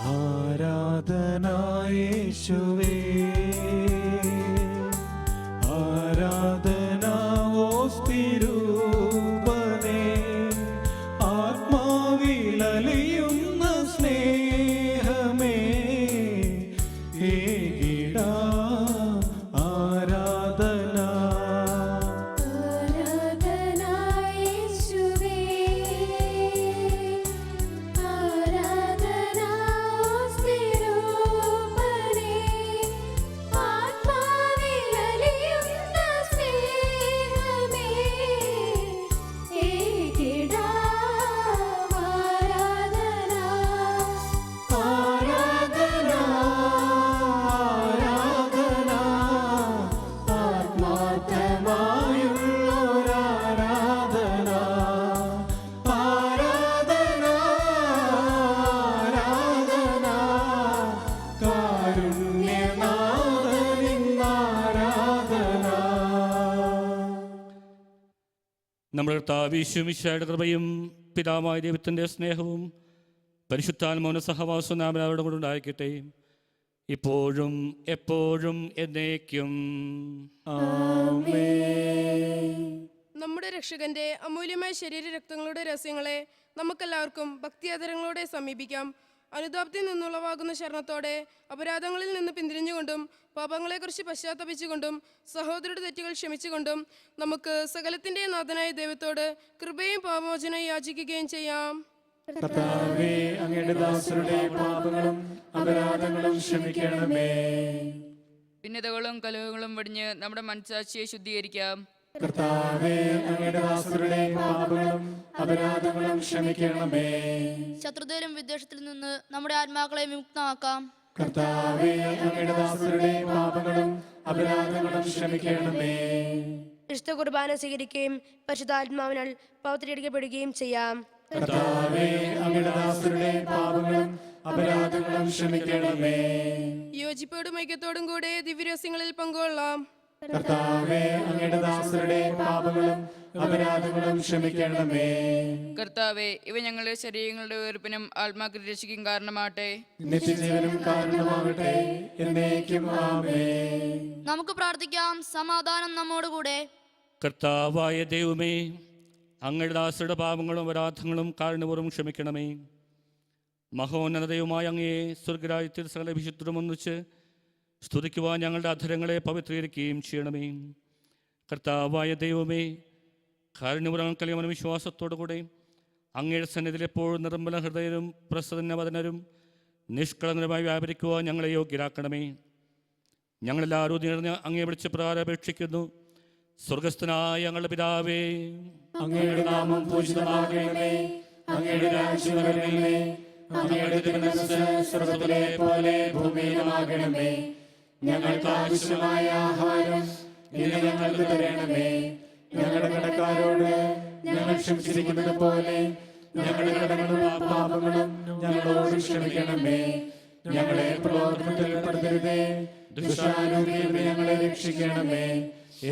S2: ആരാധന യേശുവേ, ആരാധന ഓസ്തിരൂപനേ,
S3: നമ്മുടെ കർത്താവ് ഈശോമിശിഹായുടെ കൃപയും പിതാവായ ദൈവത്തിൻ്റെ സ്നേഹവും പരിശുദ്ധാത്മാവിന്റെ സഹവാസവും നാം എല്ലാവരുടെ കൂടെ ഉണ്ടായിരിക്കട്ടെ, ഇപ്പോഴും എപ്പോഴും എന്നേക്കും.
S4: നമ്മുടെ രക്ഷകന്റെ അമൂല്യമായ ശരീരരക്തങ്ങളുടെ രഹസ്യങ്ങളെ നമുക്കെല്ലാവർക്കും ഭക്തിയാദരങ്ങളോടെ സമീപിക്കാം. അനുതാപത്തിൽ നിന്നുളവാകുന്ന ശരണത്തോടെ അപരാധങ്ങളിൽ നിന്ന് പിന്തിരിഞ്ഞുകൊണ്ടും പാപങ്ങളെക്കുറിച്ച് പശ്ചാത്തപിച്ചുകൊണ്ടും സഹോദരരുടെ തെറ്റുകൾ ക്ഷമിച്ചുകൊണ്ടും നമുക്ക് സകലത്തിൻ്റെ നാഥനായ ദൈവത്തോട് കൃപയും പാപമോചനവും യാചിക്കുകയും ചെയ്യാം.
S1: കർത്താവേ, അങ്ങയുടെ ദാസരുടെ പാപങ്ങളും അപരാധങ്ങളും ക്ഷമിക്കണമേ.
S7: ഭിന്നതകളും കലഹങ്ങളും വെടിഞ്ഞ് നമ്മുടെ മനസ്സാക്ഷിയെ ശുദ്ധീകരിക്കാം.
S1: കർത്താവേ, അങ്ങയുടെ ദാസരുടെ പാപങ്ങളും അപരാധങ്ങളും ക്ഷമിക്കണമേ.
S6: ശത്രുതയിലും വിദ്വേഷത്തിൽ നിന്ന് നമ്മുടെ ആത്മാക്കളെ വിമുക്തമാക്കാം.
S1: കർത്താവേ, അങ്ങയുടെ ദാസരുടെ പാപങ്ങളും അപരാധങ്ങളും ക്ഷമിക്കണമേ.
S6: വിശുദ്ധ കുർബാന സ്വീകരിക്കുകയും പരിശുദ്ധാത്മാവിനാൽ പൗത്രീകരിക്കപ്പെടുകയും ചെയ്യാം.
S1: കർത്താവേ, അങ്ങയുടെ ദാസരുടെ പാപങ്ങളും അപരാധങ്ങളും ക്ഷമിക്കണമേ.
S4: യോജിപ്പോടും ഐക്യത്തോടും കൂടെ ദിവ്യരഹസ്യങ്ങളിൽ പങ്കുകൊള്ളാം.
S1: കർത്താവേ, അങ്ങയുടെ ദാസരുടെ പാപങ്ങളും അപരാധങ്ങളും ക്ഷമിക്കണമേ.
S7: കർത്താവെ, ഇവ ഞങ്ങളുടെ ശരീരങ്ങളുടെ ഉയർപ്പിനും ആത്മാക്കൾ രക്ഷിക്കും കാരണമാട്ടെ.
S1: നിത്യജീവനും കാരണമാകട്ടെ. എന്നേക്കും ആമേൻ.
S6: നമുക്ക് പ്രാർത്ഥിക്കാം. സമാധാനം നമ്മോടുകൂടെ.
S3: കർത്താവായ ദൈവമേ, അങ്ങയുടെ ദാസരുടെ പാപങ്ങളും അപരാധങ്ങളും കാരണപൂർവ്വം ക്ഷമിക്കണമേ. മഹോന്നതയുമായ അങ്ങയെ സ്വർഗരാജ്യത്തിൽ സകല വിശുദ്ധരും ഒന്നിച്ച് സ്തുതിക്കുവാൻ ഞങ്ങളുടെ അധരങ്ങളെ പവിത്രീകരിക്കുകയും ചെയ്യണമേ. കർത്താവായ ദൈവമേ, കാരുണ്യപൂർവ്വം കലിയമന വിശ്വാസത്തോടുകൂടെ അങ്ങയുടെ സന്നിധിയിൽ എപ്പോഴും നിർമ്മല ഹൃദയരും പ്രസന്നവദനരും നിഷ്കളങ്കരമായി വ്യാപരിക്കുവാൻ ഞങ്ങളെ യോഗ്യരാക്കണമേ. ഞങ്ങളെല്ലാവരും നേർന്ന് അങ്ങയെ വിളിച്ച് പ്രാരപേക്ഷിക്കുന്നു. സ്വർഗസ്ഥനായ ഞങ്ങളുടെ പിതാവേ,
S1: അങ്ങയുടെ നാമം പൂജിതമാകണമേ. അങ്ങയുടെ രാജ്യം വരണമേ. അങ്ങയുടെ തിരുമനസ്സ് സ്വർഗ്ഗത്തിലെ പോലെ ഭൂമിയിലുമാകണമേ. ഞങ്ങൾക്ക് ആവശ്യമായ ആഹാരം ഇന്ന് ഞങ്ങൾക്ക് തരണമേ. ഞങ്ങളുടെ കടക്കാരോട് ഞങ്ങൾ ക്ഷമിച്ചിരിക്കുന്നത് പോലെ ഞങ്ങളുടെ കടങ്ങളും പാപങ്ങളും ഞങ്ങളോട് ക്ഷമിക്കണമേ. ഞങ്ങളെ പ്രലോഭനത്തിൽ പെടുത്തരുതേ, ദുഷ്ടാരൂപിയിൽ നിന്ന് ഞങ്ങളെ രക്ഷിക്കണമേ.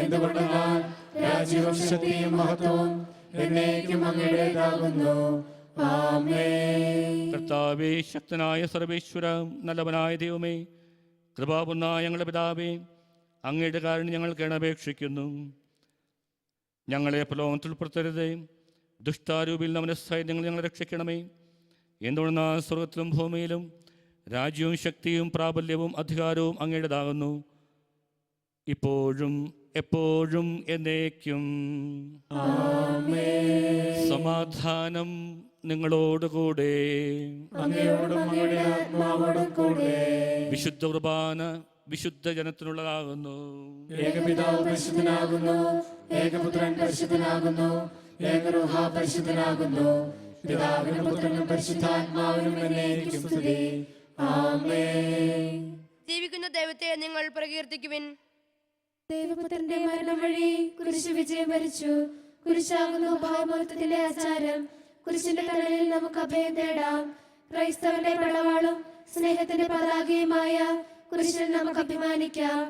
S1: എന്തുകൊണ്ടെന്നാൽ രാജ്യവും ശക്തിയും മഹത്വവും എന്നേക്കും അങ്ങയുടേതാകുന്നു. ആമേൻ.
S3: കർത്താവേ, ശക്തനായ സർവേശ്വര, നല്ലവനായ ദൈവമേ, കൃപാപൂർണ്ണായ ഞങ്ങളുടെ പിതാവേ, അങ്ങയുടെ കാരുണ്യം ഞങ്ങൾ കേണപേക്ഷിക്കുന്നു. ഞങ്ങളെ പ്രലോഭനത്തിൽ ഉൾപ്പെടുത്തരുതേ, ദുഷ്ടാരൂപിയിൽ നമ്മുടെ സൈന്യങ്ങൾ ഞങ്ങളെ രക്ഷിക്കണമേ. എന്തുകൊണ്ടെന്നാൽ സ്വർഗത്തിലും ഭൂമിയിലും രാജ്യവും ശക്തിയും പ്രാബല്യവും അധികാരവും അങ്ങയുടേതാകുന്നു, ഇപ്പോഴും എപ്പോഴും എന്നേക്കും. സമാധാനം നിങ്ങളോടുകൂടെ.
S1: അങ്ങയോടും അങ്ങയുടെ ആത്മാവോടും കൂടെ.
S3: വിശുദ്ധ കുർബാന വിശുദ്ധ ജനത്തിനുള്ളതാകുന്നു.
S1: ഏകപിതാവ് പരിശുദ്ധനാകുന്നു, ഏകപുത്രൻ പരിശുദ്ധനാകുന്നു, ഏകരൂഹ പരിശുദ്ധനാകുന്നു. പിതാവിനും പുത്രനും പരിശുദ്ധാത്മാവിനും എന്നേക്കും സ്തുതി. ആമേൻ.
S6: ജീവിക്കുന്ന ദൈവത്തെ നിങ്ങൾ പ്രകീർത്തിക്കുവിൻ.
S9: ദൈവപുത്രന്റെ മരണം വഴി കുരിശ് വിജയം വരിച്ചു. കുരിശാകുന്നു ഭാവമഹത്വത്തിന്റെ ആചാരം. കുരിശിന്റെ തണലിൽ നമുക്ക് അഭയം തേടാം. ക്രൈസ്തവന്റെ പടവാളും സ്നേഹത്തിന്റെ പതാകയുമായ കുരിശിൽ നമുക്ക് അഭിമാനിക്കാം.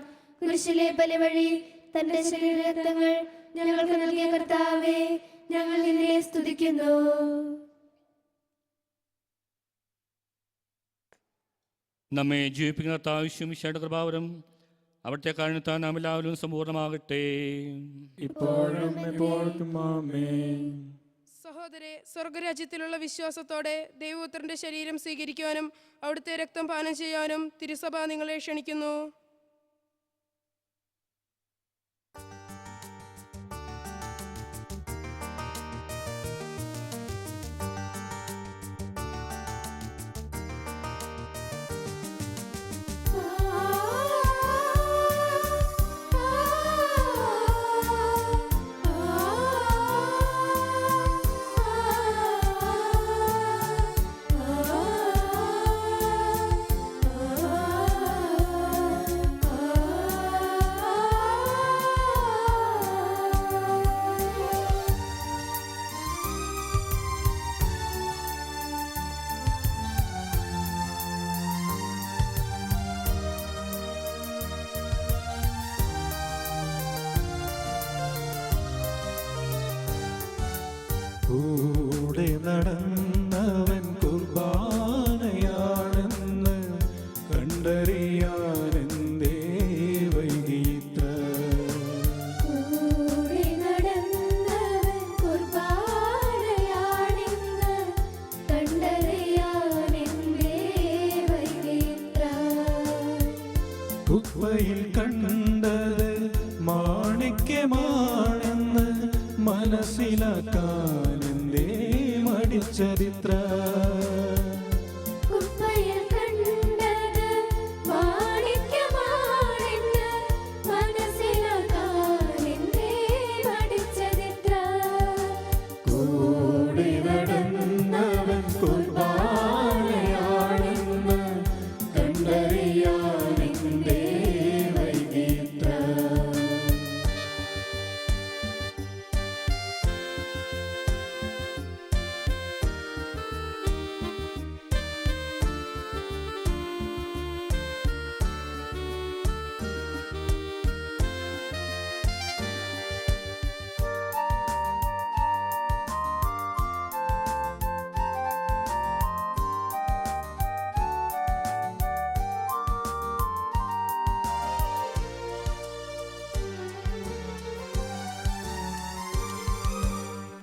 S9: കുരിശിലെ ബലി വഴി തന്റെ ശരീരരക്തങ്ങൾ ഞങ്ങൾക്ക് നൽകിയ കർത്താവേ, ഞങ്ങൾ നിന്നെ സ്തുതിക്കുന്നു.
S3: നമ്മെ ജീവിപ്പിക്കുന്ന കർത്താവ് മിശിഹായുടെ കൃപാവരം അവിടുത്തെ കാരണത്താൽ നാം എല്ലാവരും സമ്പൂർണ്ണമാകട്ടെ.
S1: ഇപ്പോഴും എപ്പോഴും ആമേൻ.
S4: സഹോദരെ, സ്വർഗരാജ്യത്തിലുള്ള വിശ്വാസത്തോടെ ദൈവപുത്രന്റെ ശരീരം സ്വീകരിക്കുവാനും അവിടുത്തെ രക്തം പാനം ചെയ്യാനും തിരുസഭ നിങ്ങളെ ക്ഷണിക്കുന്നു.
S2: നടന്നവൻ കുർബാനയാണെന്ന് കണ്ടറിയാനെന്തേ വൈകിത്ര.
S9: കൂടെ നടന്നവൻ കുർബാനയാണെന്ന് കണ്ടറിയാനെന്തേ വൈകിത്ര.
S2: കുപ്പയിൽ കണ്ടത് മാണിക്യമാണെന്ന് മനസ്സിലാക്കാനെന്തേ മടിച്ചതിത്ര.
S9: കുപ്പയിൽ കണ്ടത് മാണിക്യമാണെന്ന് മനസ്സിലാക്കാനെന്തേ മടിച്ചതിത്ര.
S1: കൂടെ നടന്നവൻ കുർബാനയാണെന്ന് കണ്ടറിയാനെന്തേ വൈകിത്ര.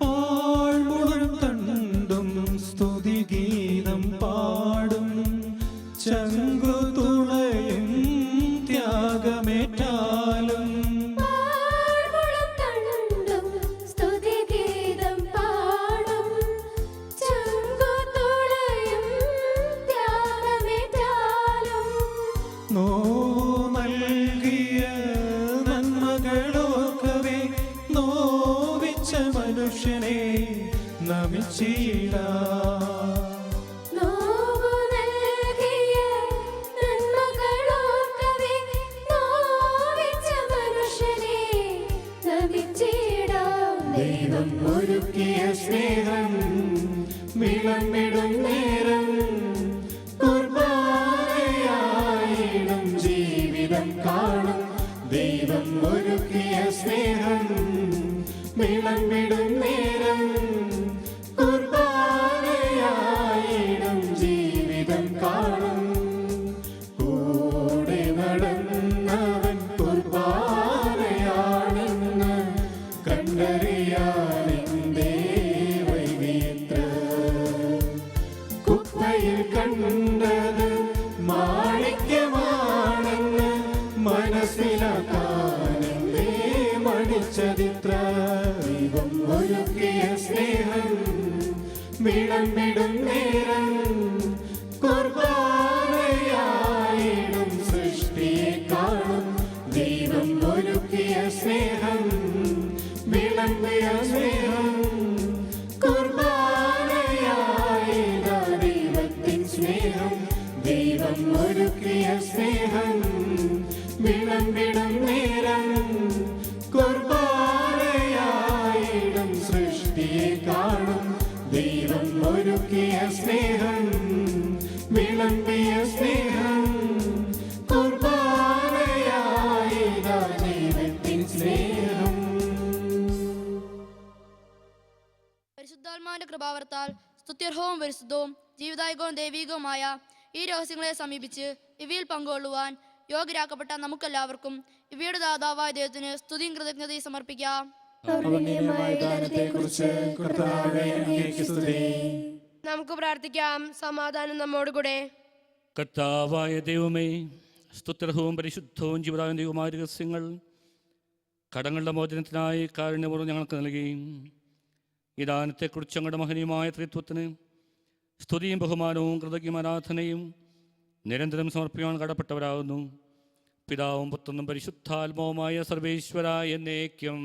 S2: ആഴ്മുളം തണ്ടും സ്തുതിഗീതം പാടും ചങ്കുതുളയും ത്യാഗമേറ്റാലും.
S9: ആഴ്മുളം തണ്ടും സ്തുതിഗീതം പാടും ചങ്കുതുളയും ത്യാഗമേറ്റാലും.
S2: നോവു നൽകിയ നന്മകളോർക്കവേ നോവിച്ച മനുഷ്യനെ നമിച്ചിടാം.
S9: നോവു നൽകിയ നന്മകളോർക്കവേ നോവിച്ച മനുഷ്യനെ നമിച്ചിടാം.
S1: ദൈവം ഒരുക്കിയ സ്നേഹം വിളമ്പിടും നേരം കുർബാനയായിടും ജീവിതം കാണും. ദൈവം ഒരുക്കിയ സ്നേഹം വിളമ്പിടും നേരം കുർബാനയായിടും ജീവിതം കാണും. കൂടെ നടന്നവൻ കുർബാനയാണെന്ന് കണ്ടറിയാനെന്തേ വൈകിത്ര. കുപ്പയിൽ കണ്ടത് മാണിക്യമാണെന്ന് മനസ്സിലാക്കാനെന്തേ മടിച്ചതിത്ര. ദൈവം ഒരുക്കിയ സ്നേഹം വിളമ്പിടും നേരം കുർബാനയായിടും സൃഷ്ടിയെ കാണും. ദൈവം ഒരുക്കിയ സ്നേഹം വിളമ്പിയ സ്നേഹം കുർബാനയായിട ദൈവത്തിൻ സ്നേഹം. ദൈവം ഒരുക്കിയ സ്നേഹം വിളമ്പിടും നേരം കുർബാനയായിടും സൃഷ്ടിയെ കാണും. ദൈവം ഒരുക്കിയ സ്നേഹം വിളമ്പിയ സ്നേഹം കുർബാനയായിട ദൈവത്തിൻ സ്നേഹം.
S6: പരിശുദ്ധാത്മാവിന്റെ കൃപാവർത്താൽ സ്തുത്യർഹവും പരിശുദ്ധവും ജീവദായകവും ദൈവികവുമായ ഈ രഹസ്യങ്ങളെ സമീപിച്ച് ഇവയിൽ പങ്കുകൊള്ളുവാൻ യോഗ്യരാക്കപ്പെട്ട നമുക്കെല്ലാവർക്കും ഇവയുടെ ദാതാവായ ദൈവത്തിന് സ്തുതിയും കൃതജ്ഞതയും സമർപ്പിക്കാം.
S1: അവർണ്ണീയമായ ദാനത്തെക്കുറിച്ച് കർത്താവേ അങ്ങേക്ക് സ്തുതി.
S4: നമുക്ക് പ്രാർത്ഥിക്കാം. സമാധാനം നമ്മോടുകൂടെ.
S3: കർത്താവായ ദൈവമേ, സ്തുത്യർഹവും പരിശുദ്ധവും ജീവദായകവുമായ രഹസ്യങ്ങൾ കടങ്ങളുടെ മോചനത്തിനായി കാരുണ്യപൂർവ്വം ഞങ്ങൾക്ക് നൽകി. ഈ ദാനത്തെക്കുറിച്ച് ഞങ്ങളുടെ മഹനീയമായ ത്രിത്വത്തിന് സ്തുതിയും ബഹുമാനവും കൃതജ്ഞാരാധനയും നിരന്തരം സമർപ്പിക്കാൻ കടപ്പെട്ടവരാകുന്നു. പിതാവും പുത്രനും പരിശുദ്ധാത്മാവുമായ സർവേശ്വര എന്നേക്കും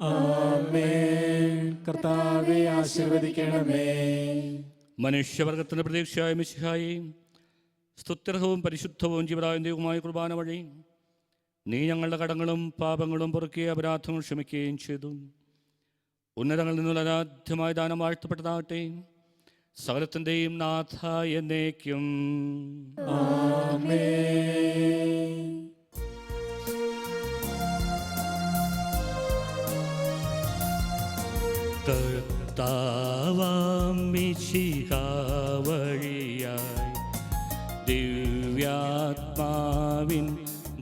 S1: ആമേൻ. കർത്താവേ ആശീർവദിക്കണമേ.
S3: മനുഷ്യവർഗത്തിൻ്റെ പ്രതീക്ഷയായ മിശിഹായി, സ്തുത്യർഹവും പരിശുദ്ധവും ജീവദായകവുമായ കുർബാന വഴി നീ ഞങ്ങളുടെ കടങ്ങളും പാപങ്ങളും പൊറുക്കിയ അപരാധങ്ങൾ ക്ഷമിക്കുകയും ചെയ്തു. ഉന്നതങ്ങളിൽ നിന്നുള്ള അനാദ്യമായ ദാനം വാഴ്ത്തപ്പെട്ടതാകട്ടെ. സകലത്തിൻ്റെയും നാഥ എന്നേക്കും
S1: ആമേൻ.
S8: കർത്താവാം മിശിഹാ വഴിയായി ദിവ്യാത്മാവിൻ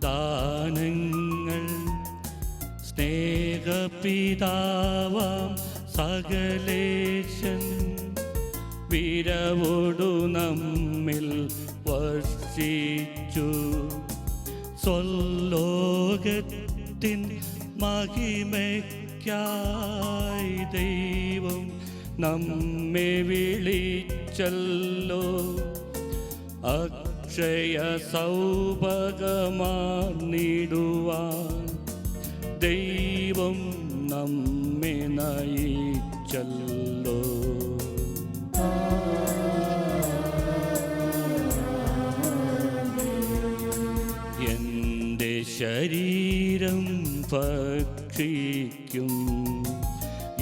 S8: ദാനങ്ങൾ സ്നേഹപിതാവാം സകലേശൻ വിരവോടു നമ്മിൽ വർഷിച്ചു. സ്വലോകത്തിൻ മഹിമയ്ക്കായി ദൈവം നമ്മെ വിളിച്ചല്ലോ. അക്ഷയ സൗഭഗമാർന്നിടുവാൻ ദൈവം നമ്മെ നയിച്ചല്ലോ. എൻ്റെ ശരീരം ഭക്ഷിക്കും,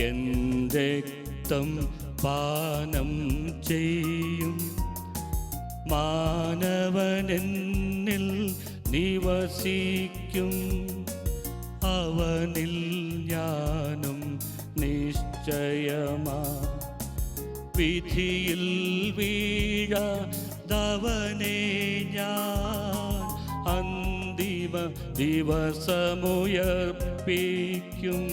S8: എൻ്റെ രക്തം പാനം ചെയ്യും. മാനവനെന്നിൽ നിവസിക്കും, അവനിൽ ഞാനും നിശ്ചയമാ. വിധിയിൽ വീഴാതവനെ ഞാൻ അന്തിമ ദിവസമുയർപ്പിക്കും.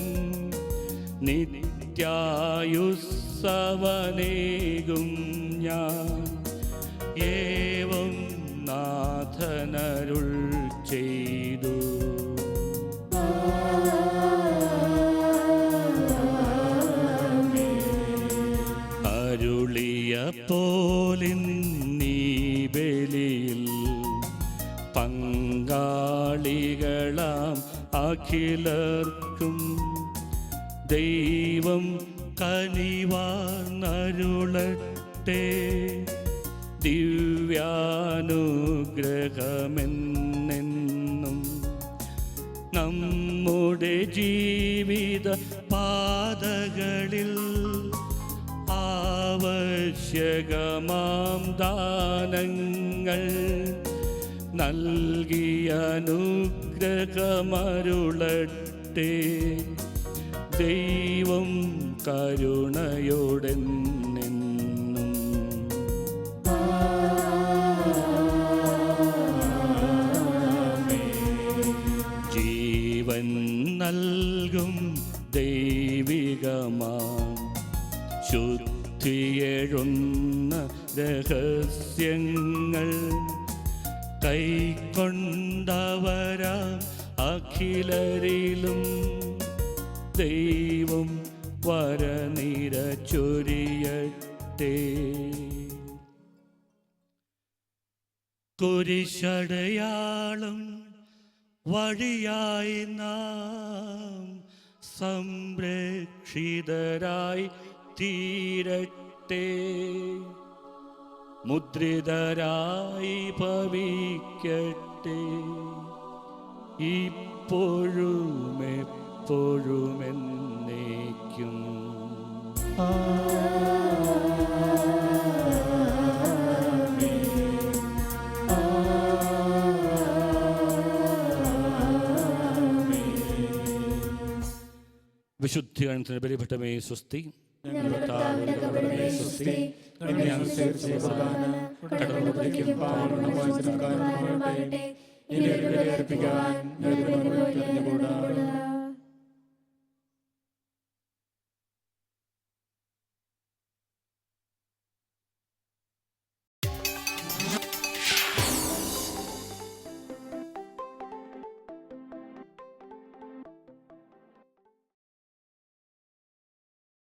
S8: നിത്യായുസ്സവനേകും ഞാൻ, ഏവം നാഥനരുൾ ചെയ്തു. അരുളിയ പോലിന്നീ ബലിയിൽ പങ്കാളികളാം അഖിലർക്കും ദൈവം കനിവാർന്നരുളട്ടെ. ദിവ്യാനുഗ്രഹമെന്നെന്നും നമ്മുടെ ജീവിത പാതകളിൽ ആവശ്യകമാം ദാനങ്ങൾ നൽകിയ അനുഗ്രഹമരുളട്ടെ. ദൈവം കരുണയോടെന്നെന്നും. ജീവൻ നൽകും ദൈവികമാം ശുദ്ധിയെഴുന്ന രഹസ്യങ്ങൾ കൈക്കൊണ്ടവരാം അഖിലരിലും ദൈവം വരനിര ചൊരിയട്ടെ. കുരിശടയാളം വഴിയായി നാം സംരക്ഷിതരായി തീരട്ടെ. മുദ്രിതരായി ഭവിക്കട്ടെ, ഇപ്പോഴും എപ്പോഴും എന്നേക്കും.
S3: വിശുദ്ധ ഗണത്തിന് ബലിപീഠമേ സ്വസ്തി.
S1: അർപ്പിക്കാൻ